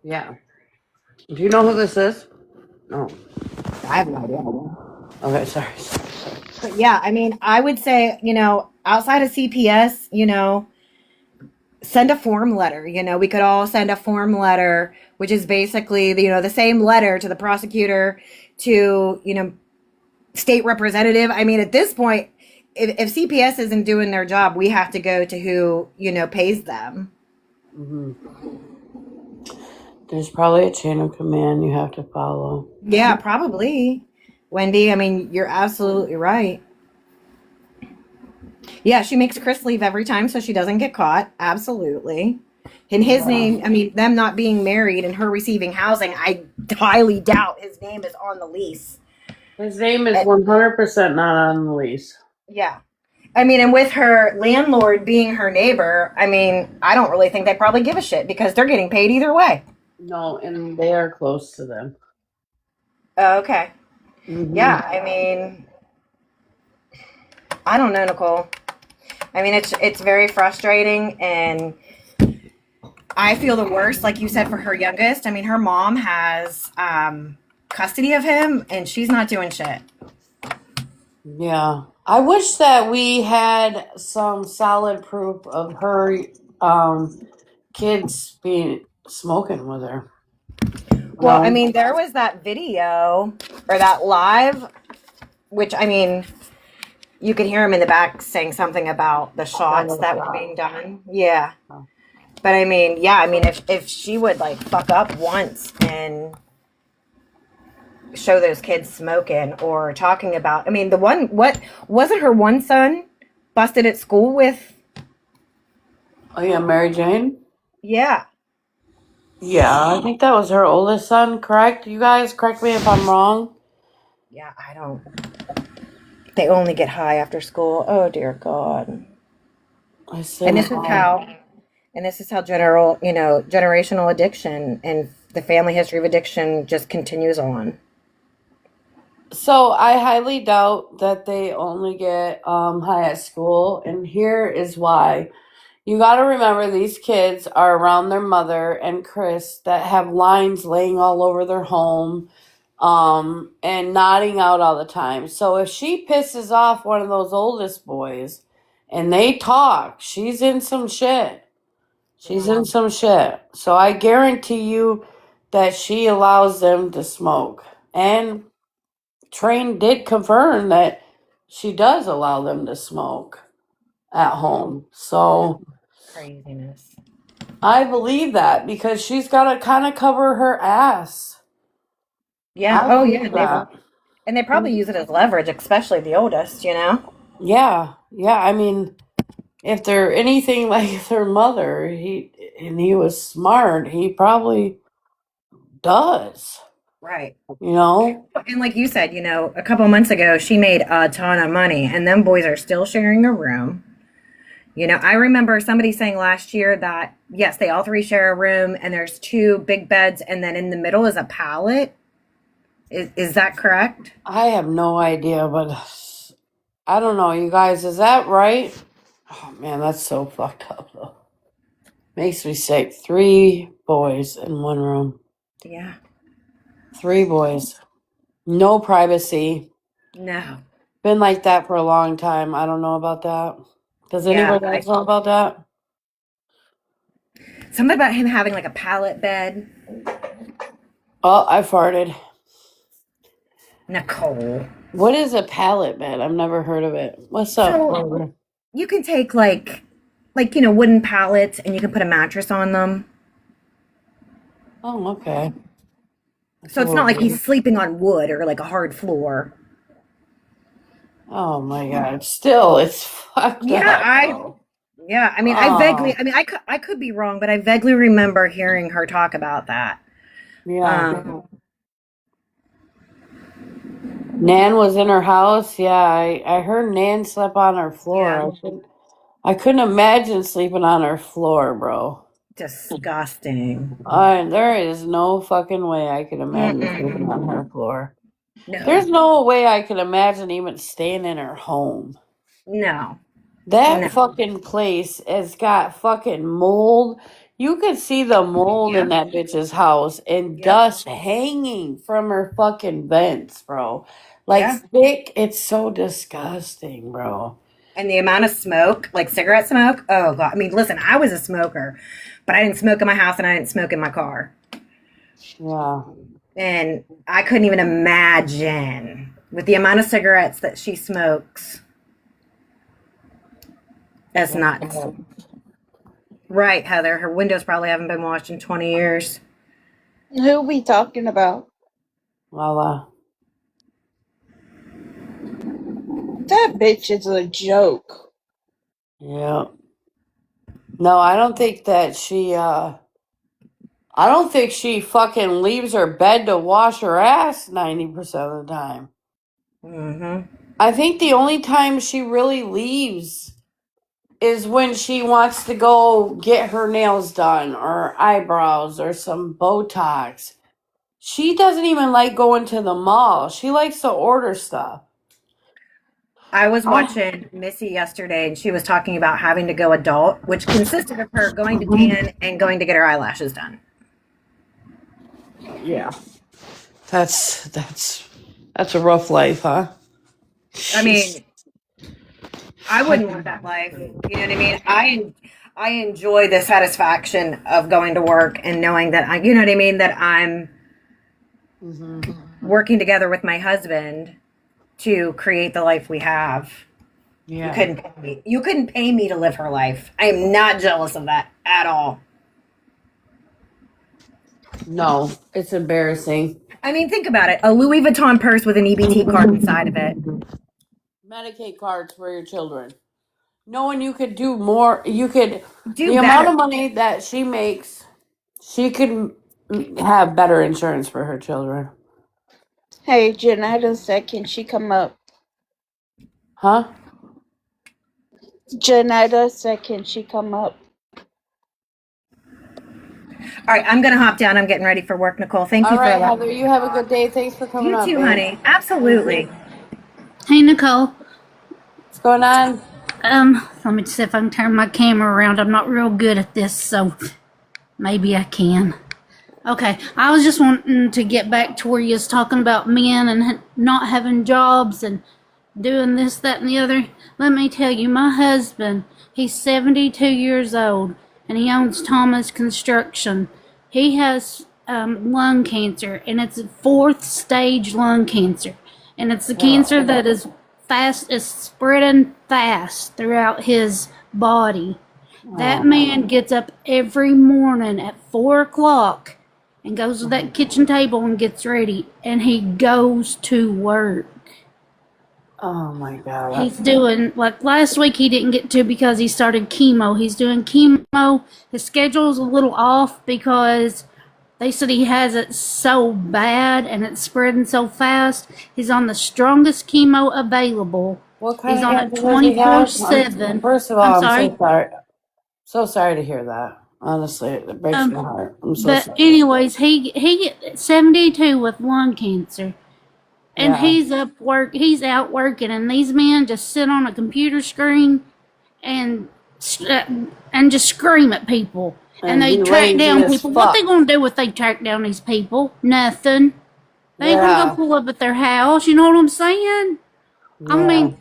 Yeah. Do you know who this is? No. I have no idea. Okay, sorry. But yeah, I mean, I would say, outside of CPS, send a form letter. We could all send a form letter, which is basically, the same letter to the prosecutor, to, state representative. I mean, at this point, if CPS isn't doing their job, we have to go to who, pays them. Hmm. There's probably a chain of command you have to follow. Yeah, probably. Wendy, I mean, you're absolutely right. Yeah, she makes Chris leave every time so she doesn't get caught. Absolutely. In his Yeah. name, I mean, them not being married and her receiving housing, I highly doubt his name is on the lease. His name is Uh, 100% not on the lease. yeah. I mean, and with her landlord being her neighbor, I mean, I don't really think they probably give a shit because they're getting paid either way. No, and they are close to them. Okay. Hmm. Yeah, I mean, I don't know, Nicole. I mean, it's very frustrating, and I feel the worst, like you said, for her youngest. I mean, her mom has custody of him, and she's not doing shit. Yeah. I wish that we had some solid proof of her kids being smoking with her. Well, I mean, there was that video or that live, which I mean, you could hear him in the back saying something about the shots that were being done. Yeah. But I mean, yeah, I mean, if she would like fuck up once and show those kids smoking or talking about, I mean, the one, what wasn't her one son busted at school with? Oh yeah, Mary Jane? Yeah. Yeah, I think that was her oldest son, correct? You guys correct me if I'm wrong. Yeah, I don't. They only get high after school. Oh dear God. I And this is how, generational addiction and the family history of addiction just continues on. So I highly doubt that they only get high at school, and here is why. You got to remember these kids are around their mother and Chris that have lines laying all over their home, and nodding out all the time. So if she pisses off one of those oldest boys and they talk, she's in some shit. She's in some shit. So I guarantee you that she allows them to smoke. And Train did confirm that she does allow them to smoke at home. So Craziness. I believe that because she's got to kind of cover her ass. Yeah. I Oh yeah. believe that. And they probably use it as leverage, especially the oldest, you know? Yeah, yeah. I mean, if they're anything like their mother, he was smart, he probably does. Right. You know? And like you said, a couple months ago, she made a ton of money, and them boys are still sharing a room. I remember somebody saying last year that, yes, they all three share a room, and there's two big beds, and then in the middle is a pallet. Is that correct? I have no idea, but I don't know, you guys. Is that right? Oh man, that's so fucked up though. Makes me sick. 3 boys in one room. Yeah. 3 boys. No privacy. No. Been like that for a long time. I don't know about that. Does Yeah, anybody else know about that? Something about him having like a pallet bed. Oh, I farted. Nicole. What is a pallet bed? I've never heard of it. What's up? So you can take like wooden pallets, and you can put a mattress on them. Oh, okay. So it's not like he's sleeping on wood or like a hard floor. Oh my god. Still, it's fucked Yeah, up. I mean, I could be wrong, but I vaguely remember hearing her talk about that. Yeah. Nan was in her house. Yeah, I heard Nan slept on her floor. Yeah. I couldn't imagine sleeping on her floor, bro. Disgusting. There is no fucking way I could imagine sleeping on her floor. No. There's no way I could imagine even staying in her home. No. That fucking place has got fucking mold. You could see the mold in that bitch's house and dust hanging from her fucking vents, bro. Like thick, it's so disgusting, bro. And the amount of smoke, like cigarette smoke, oh god. I mean, listen, I was a smoker, but I didn't smoke in my house and I didn't smoke in my car. Yeah. And I couldn't even imagine with the amount of cigarettes that she smokes. That's nuts. Right, Heather. Her windows probably haven't been washed in 20 years. Who we talking about? Lala. That bitch is a joke. Yeah. No, I don't think that I don't think she fucking leaves her bed to wash her ass 90% of the time. Mm-hmm. I think the only time she really leaves is when she wants to go get her nails done or eyebrows or some Botox. She doesn't even like going to the mall. She likes to order stuff. I was watching Missy yesterday, and she was talking about having to go adult, which consisted of her going to tan and going to get her eyelashes done. Yeah. That's a rough life, huh? I mean, I wouldn't want that life. You know what I mean? I enjoy the satisfaction of going to work and knowing that you know what I mean, that I'm working together with my husband to create the life we have. Yeah. You couldn't pay me. You couldn't pay me to live her life. I am not jealous of that at all. No, it's embarrassing. I mean, think about it. A Louis Vuitton purse with an EBT card inside of it. Medicaid cards for your children. Knowing you could do more, you could Do the amount better. of money that she makes, she could have better insurance for her children. Hey, Janetta said, can she come up? Huh? Janetta said, can she come up? All right, I'm going to hop down. I'm getting ready for work, Nicole. Thank you All for right, allowing Heather, me. you have a good day. Thanks for coming You up, too, babe. honey. Absolutely. Hey, Nicole. What's going on? Let me see if I can turn my camera around. I'm not real good at this, so maybe I can. Okay, I was just wanting to get back to where you was talking about men and not having jobs and doing this, that, and the other. Let me tell you, my husband, he's 72 years old, and he owns Thomas Construction. He has lung cancer, and it's a 4th stage lung cancer. And it's a cancer that is spreading fast throughout his body. That man gets up every morning at 4 o'clock and goes to that kitchen table and gets ready, and he goes to work. Oh my God. He's doing, like last week he didn't get to because he started chemo. He's doing chemo. His schedule's a little off because they said he has it so bad and it's spreading so fast. He's on the strongest chemo available. What kind He's of on it cancer does he have? 24/7. First of all, I'm I'm sorry. so sorry. So sorry to hear that. Honestly, it breaks my heart. I'm so But sorry. anyways, he get 72 with lung cancer. And Yeah. he's out working, and these men just sit on a computer screen and just scream at people. And they be track lazy down as people. What they fuck. gonna do if they track down these people? Nothing. They ain't gonna Yeah. go pull up at their house. You know what I'm saying? I Yeah. mean,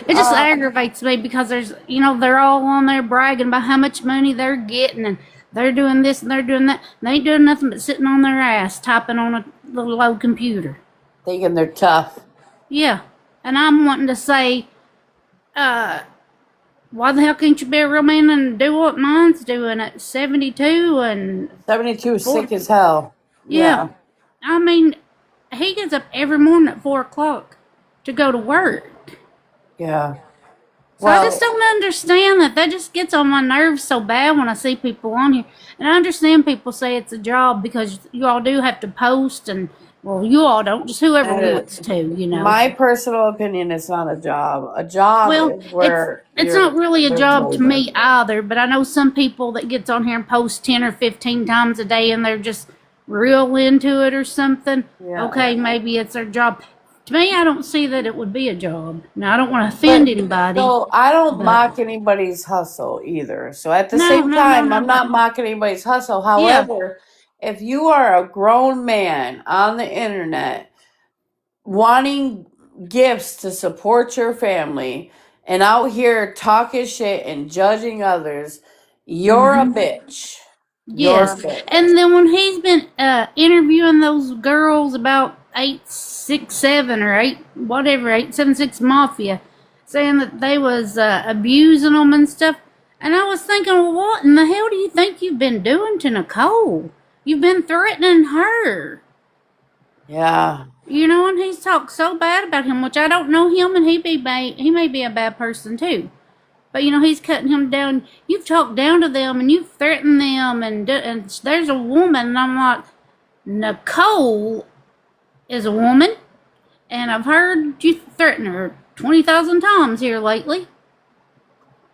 it just aggravates me because they're all on there bragging about how much money they're getting and they're doing this and they're doing that. And they ain't doing nothing but sitting on their ass typing on a little old computer. Thinking they're tough. Yeah. And I'm wanting to say, why the hell can't you be a real man and do what mine's doing at 72 and 72 is sick as hell. yeah. I mean, he gets up every morning at 4 o'clock to go to work. Yeah. So I just don't understand that. That just gets on my nerves so bad when I see people on here. And I understand people say it's a job because you all do have to post and, well, you all don't, just whoever wants to, you know. My personal opinion is not a job. A job Well, is where it's you're- not really a there's job to labor. me either, but I know some people that gets on here and posts 10 or 15 times a day and they're just real into it or something. Yeah. Okay, maybe it's their job. To me, I don't see that it would be a job. Now, I don't want to offend anybody. So I don't mock anybody's hustle either. So at the No, same no, time, no, I'm no. not mocking anybody's hustle. However, if you are a grown man on the internet wanting gifts to support your family and out here talking shit and judging others, you're a bitch. Yes, You're a bitch. and then when he's been interviewing those girls about 867 or 876 Mafia, saying that they was abusing them and stuff, and I was thinking, well, what in the hell do you think you've been doing to Nicole? You've been threatening her. Yeah. You know, and he's talked so bad about him, which I don't know him, and he may be a bad person too. But, he's cutting him down. You've talked down to them and you've threatened them. And there's a woman. And I'm like, Nicole is a woman. And I've heard you threaten her 20,000 times here lately.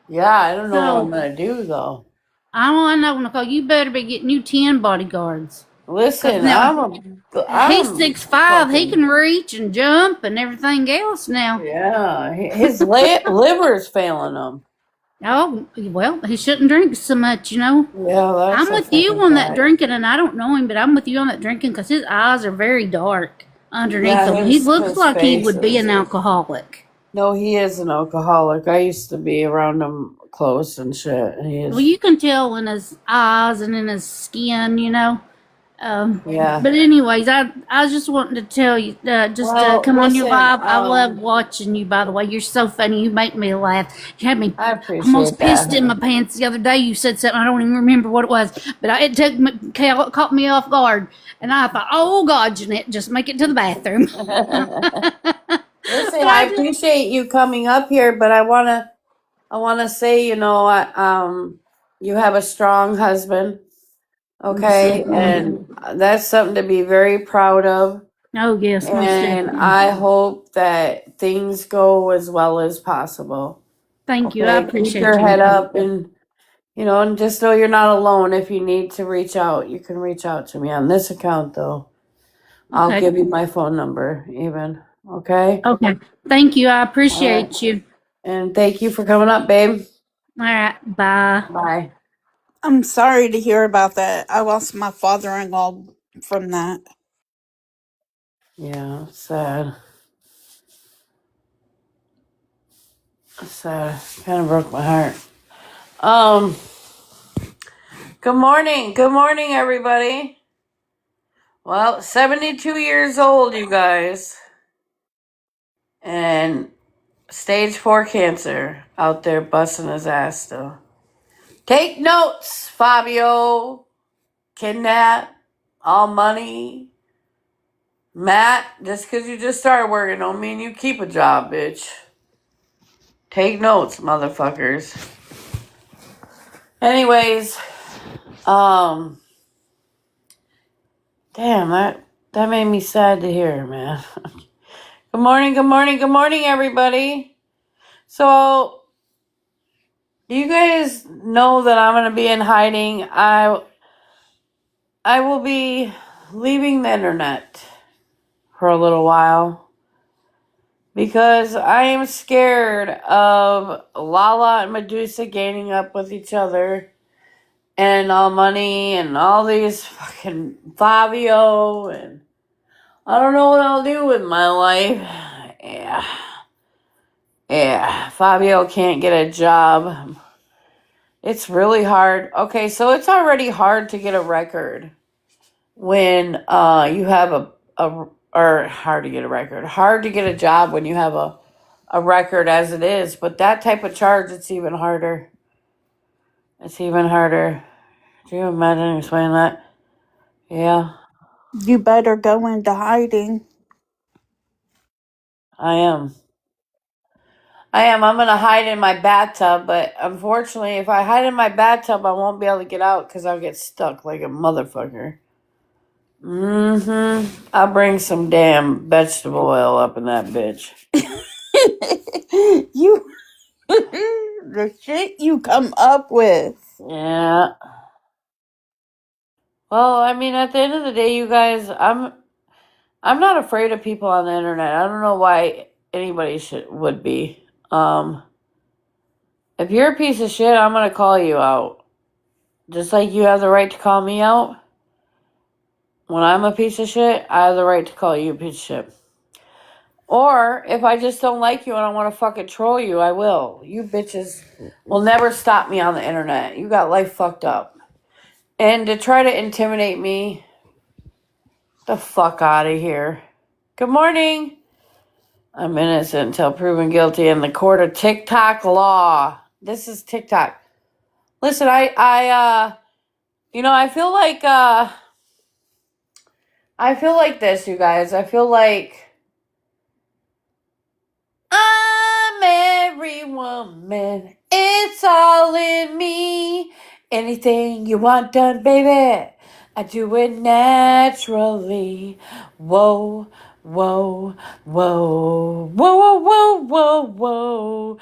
Yeah, I don't know what So- I'm going to do, though. I know, Nicole, you better be getting you 10 bodyguards. Listen, Now he's I'm 6'5". He fucking, can reach and jump and everything else now. yeah. His liver's failing him. Oh, well, he shouldn't drink so much, you know. Yeah, that's I'm a with you fucking on that fact. drinking, and I don't know him, but I'm with you on that drinking because his eyes are very dark underneath Yeah, them. He looks his like he face would be is. an alcoholic. No, he is an alcoholic. I used to be around him close and shit. He Well, is. you can tell in his eyes and in his skin, you know. Yeah. But anyways, I was just wanting to tell you, just to Well, come on your listen, live. I love watching you. By the way, you're so funny. You make me laugh. You had me I almost appreciate pissed in that. my pants the other day. You said something I don't even remember what it was, but it took me, caught me off guard, and I thought, oh God, Jeanette, just make it to the bathroom. Listen, But I I just, appreciate you coming up here, but I wanna say, you have a strong husband, okay, and that's something to be very proud of. oh yes, most And definitely. I hope that things go as well as possible. Thank you. I Okay, keep appreciate your you. head up and just know you're not alone. If you need to reach out, you can reach out to me on this account, though. I'll Okay. give you my phone number, even. Okay? Okay. Thank you. I All right. appreciate you. And thank you for coming up, babe. All right. Bye. Bye. I'm sorry to hear about that. I lost my father-in-law from that. Yeah, sad. Sad. Kind of broke my heart. Um, good morning. Good morning, everybody. Well, 72 years old, you guys. And stage 4 cancer out there busting his ass still. Take notes, Fabio. Kidnap. All money. Matt, just because you just started working don't mean you keep a job, bitch. Take notes, motherfuckers. Anyways, damn, that made me sad to hear, man. Good morning, good morning, good morning, everybody. So, you guys know that I'm gonna be in hiding. I will be leaving the internet for a little while because I am scared of Lala and Medusa gaining up with each other and all money and all these fucking Fabio, and I don't know what I'll do with my life. Yeah, Fabio can't get a job. It's really hard. Okay, so it's already hard to get a record when you have or hard to get a record. Hard to get a job when you have a record as it is, but that type of charge, it's even harder. It's even harder. Do you imagine explaining that? Yeah, You better go into hiding. I am. I'm gonna hide in my bathtub, but unfortunately, if I hide in my bathtub, I won't be able to get out because I'll get stuck like a motherfucker. I'll bring some damn vegetable oil up in that bitch. You the shit you come up with. Yeah. Well, I mean, at the end of the day, you guys, I'm not afraid of people on the internet. I don't know why anybody would be. If you're a piece of shit, I'm gonna call you out. Just like you have the right to call me out. When I'm a piece of shit, I have the right to call you a piece of shit. Or if I just don't like you and I want to fucking troll you, I will. You bitches will never stop me on the internet. You got life fucked up. And to try to intimidate me, the fuck out of here. Good morning. I'm innocent until proven guilty in the court of TikTok law. This is TikTok. Listen, I feel like this, you guys. I feel like I'm every woman. It's all in me. Anything you want done, baby, I do it naturally. Whoa, whoa, whoa, whoa, whoa, whoa, whoa, whoa.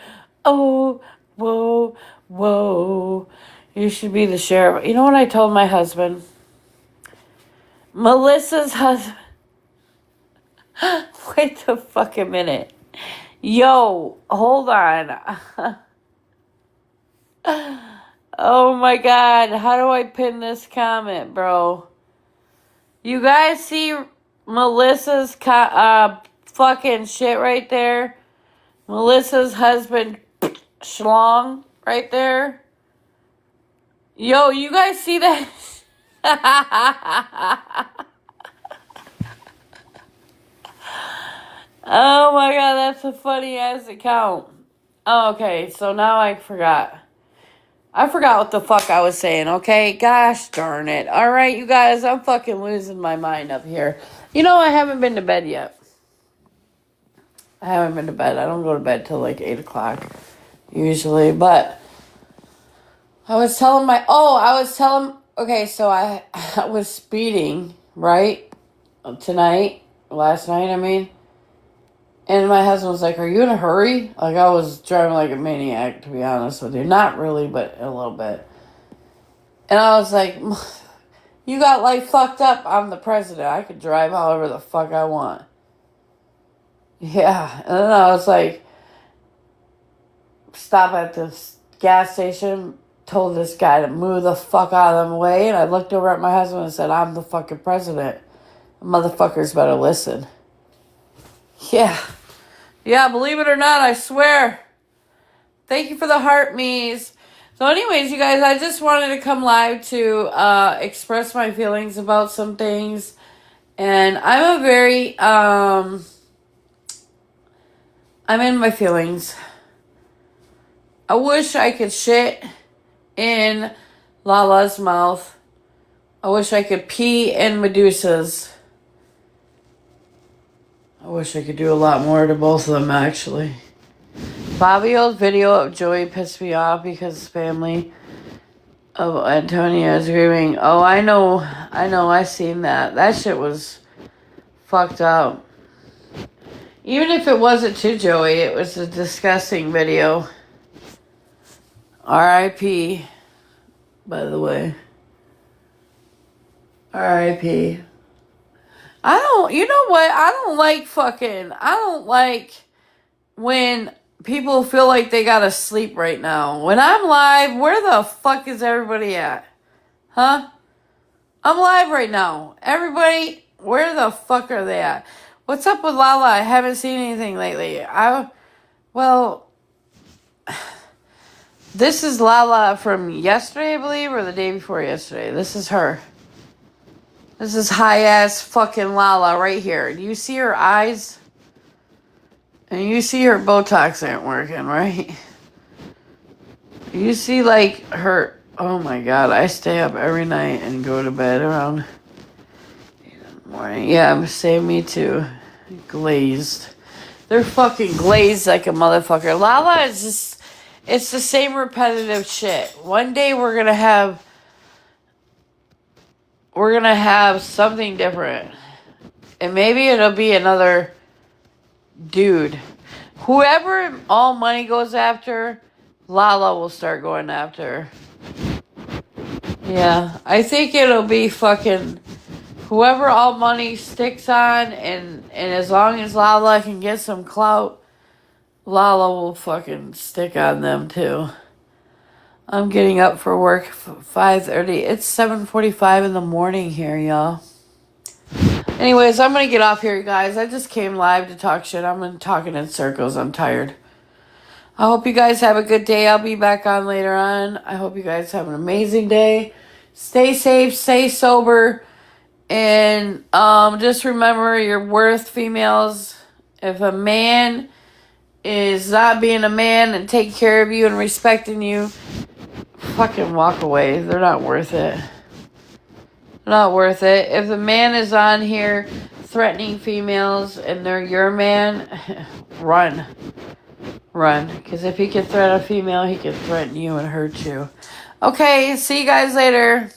Oh, whoa, whoa. You should be the sheriff. You know what I told my husband? Melissa's husband. Wait a fucking minute. Yo, hold on. Oh my god, how do I pin this comment, bro? You guys see Melissa's fucking shit right there? Melissa's husband schlong right there? Yo, you guys see that? Oh my god, that's a funny ass account. Oh, okay, so now I forgot. I forgot what the fuck I was saying, okay? Gosh darn it. Alright, you guys, I'm fucking losing my mind up here. You know, I haven't been to bed yet. I haven't been to bed. I don't go to bed till like 8 o'clock usually, but I was telling okay, so I was speeding, right? Last night, I mean. And my husband was like, are you in a hurry? Like, I was driving like a maniac, to be honest with you. Not really, but a little bit. And I was like, you got like fucked up. I'm the president. I could drive however the fuck I want. Yeah. And then I was like, stop at this gas station. Told this guy to move the fuck out of the way. And I looked over at my husband and said, I'm the fucking president. Motherfuckers better listen. Yeah. Yeah, believe it or not, I swear. Thank you for the heart me's. So anyways, you guys, I just wanted to come live to express my feelings about some things. And I'm in my feelings. I wish I could shit in Lala's mouth. I wish I could pee in Medusa's. I wish I could do a lot more to both of them, actually. Fabio's video of Joey pissed me off because family of Antonia is grieving. Oh, I know, I seen that. That shit was fucked up. Even if it wasn't to Joey, it was a disgusting video. R.I.P. By the way. R.I.P. you know what? I don't like when people feel like they gotta sleep right now. When I'm live, where the fuck is everybody at? Huh? I'm live right now. Everybody, where the fuck are they at? What's up with Lala? I haven't seen anything lately. This is Lala from yesterday, I believe, or the day before yesterday. This is her. This is high-ass fucking Lala right here. Do you see her eyes? And you see her Botox ain't working, right? You see, like, her... Oh, my God. I stay up every night and go to bed around 8 in the morning. Yeah, same me too. Glazed. They're fucking glazed like a motherfucker. Lala is just... It's the same repetitive shit. One day we're gonna have something different. And maybe it'll be another dude. Whoever all money goes after, Lala will start going after. Yeah, I think it'll be fucking whoever all money sticks on, and as long as Lala can get some clout, Lala will fucking stick on them too. I'm getting up for work 5:30. It's 7:45 in the morning here, y'all. Anyways, I'm gonna get off here, guys. I just came live to talk shit. I'm talking in circles. I'm tired. I hope you guys have a good day. I'll be back on later on. I hope you guys have an amazing day. Stay safe, stay sober, and just remember your worth, females. If a man is not being a man and taking care of you and respecting you, fucking walk away. They're not worth it. They're not worth it. If the man is on here threatening females and they're your man, run. Run. Because if he can threaten a female, he can threaten you and hurt you. Okay, see you guys later.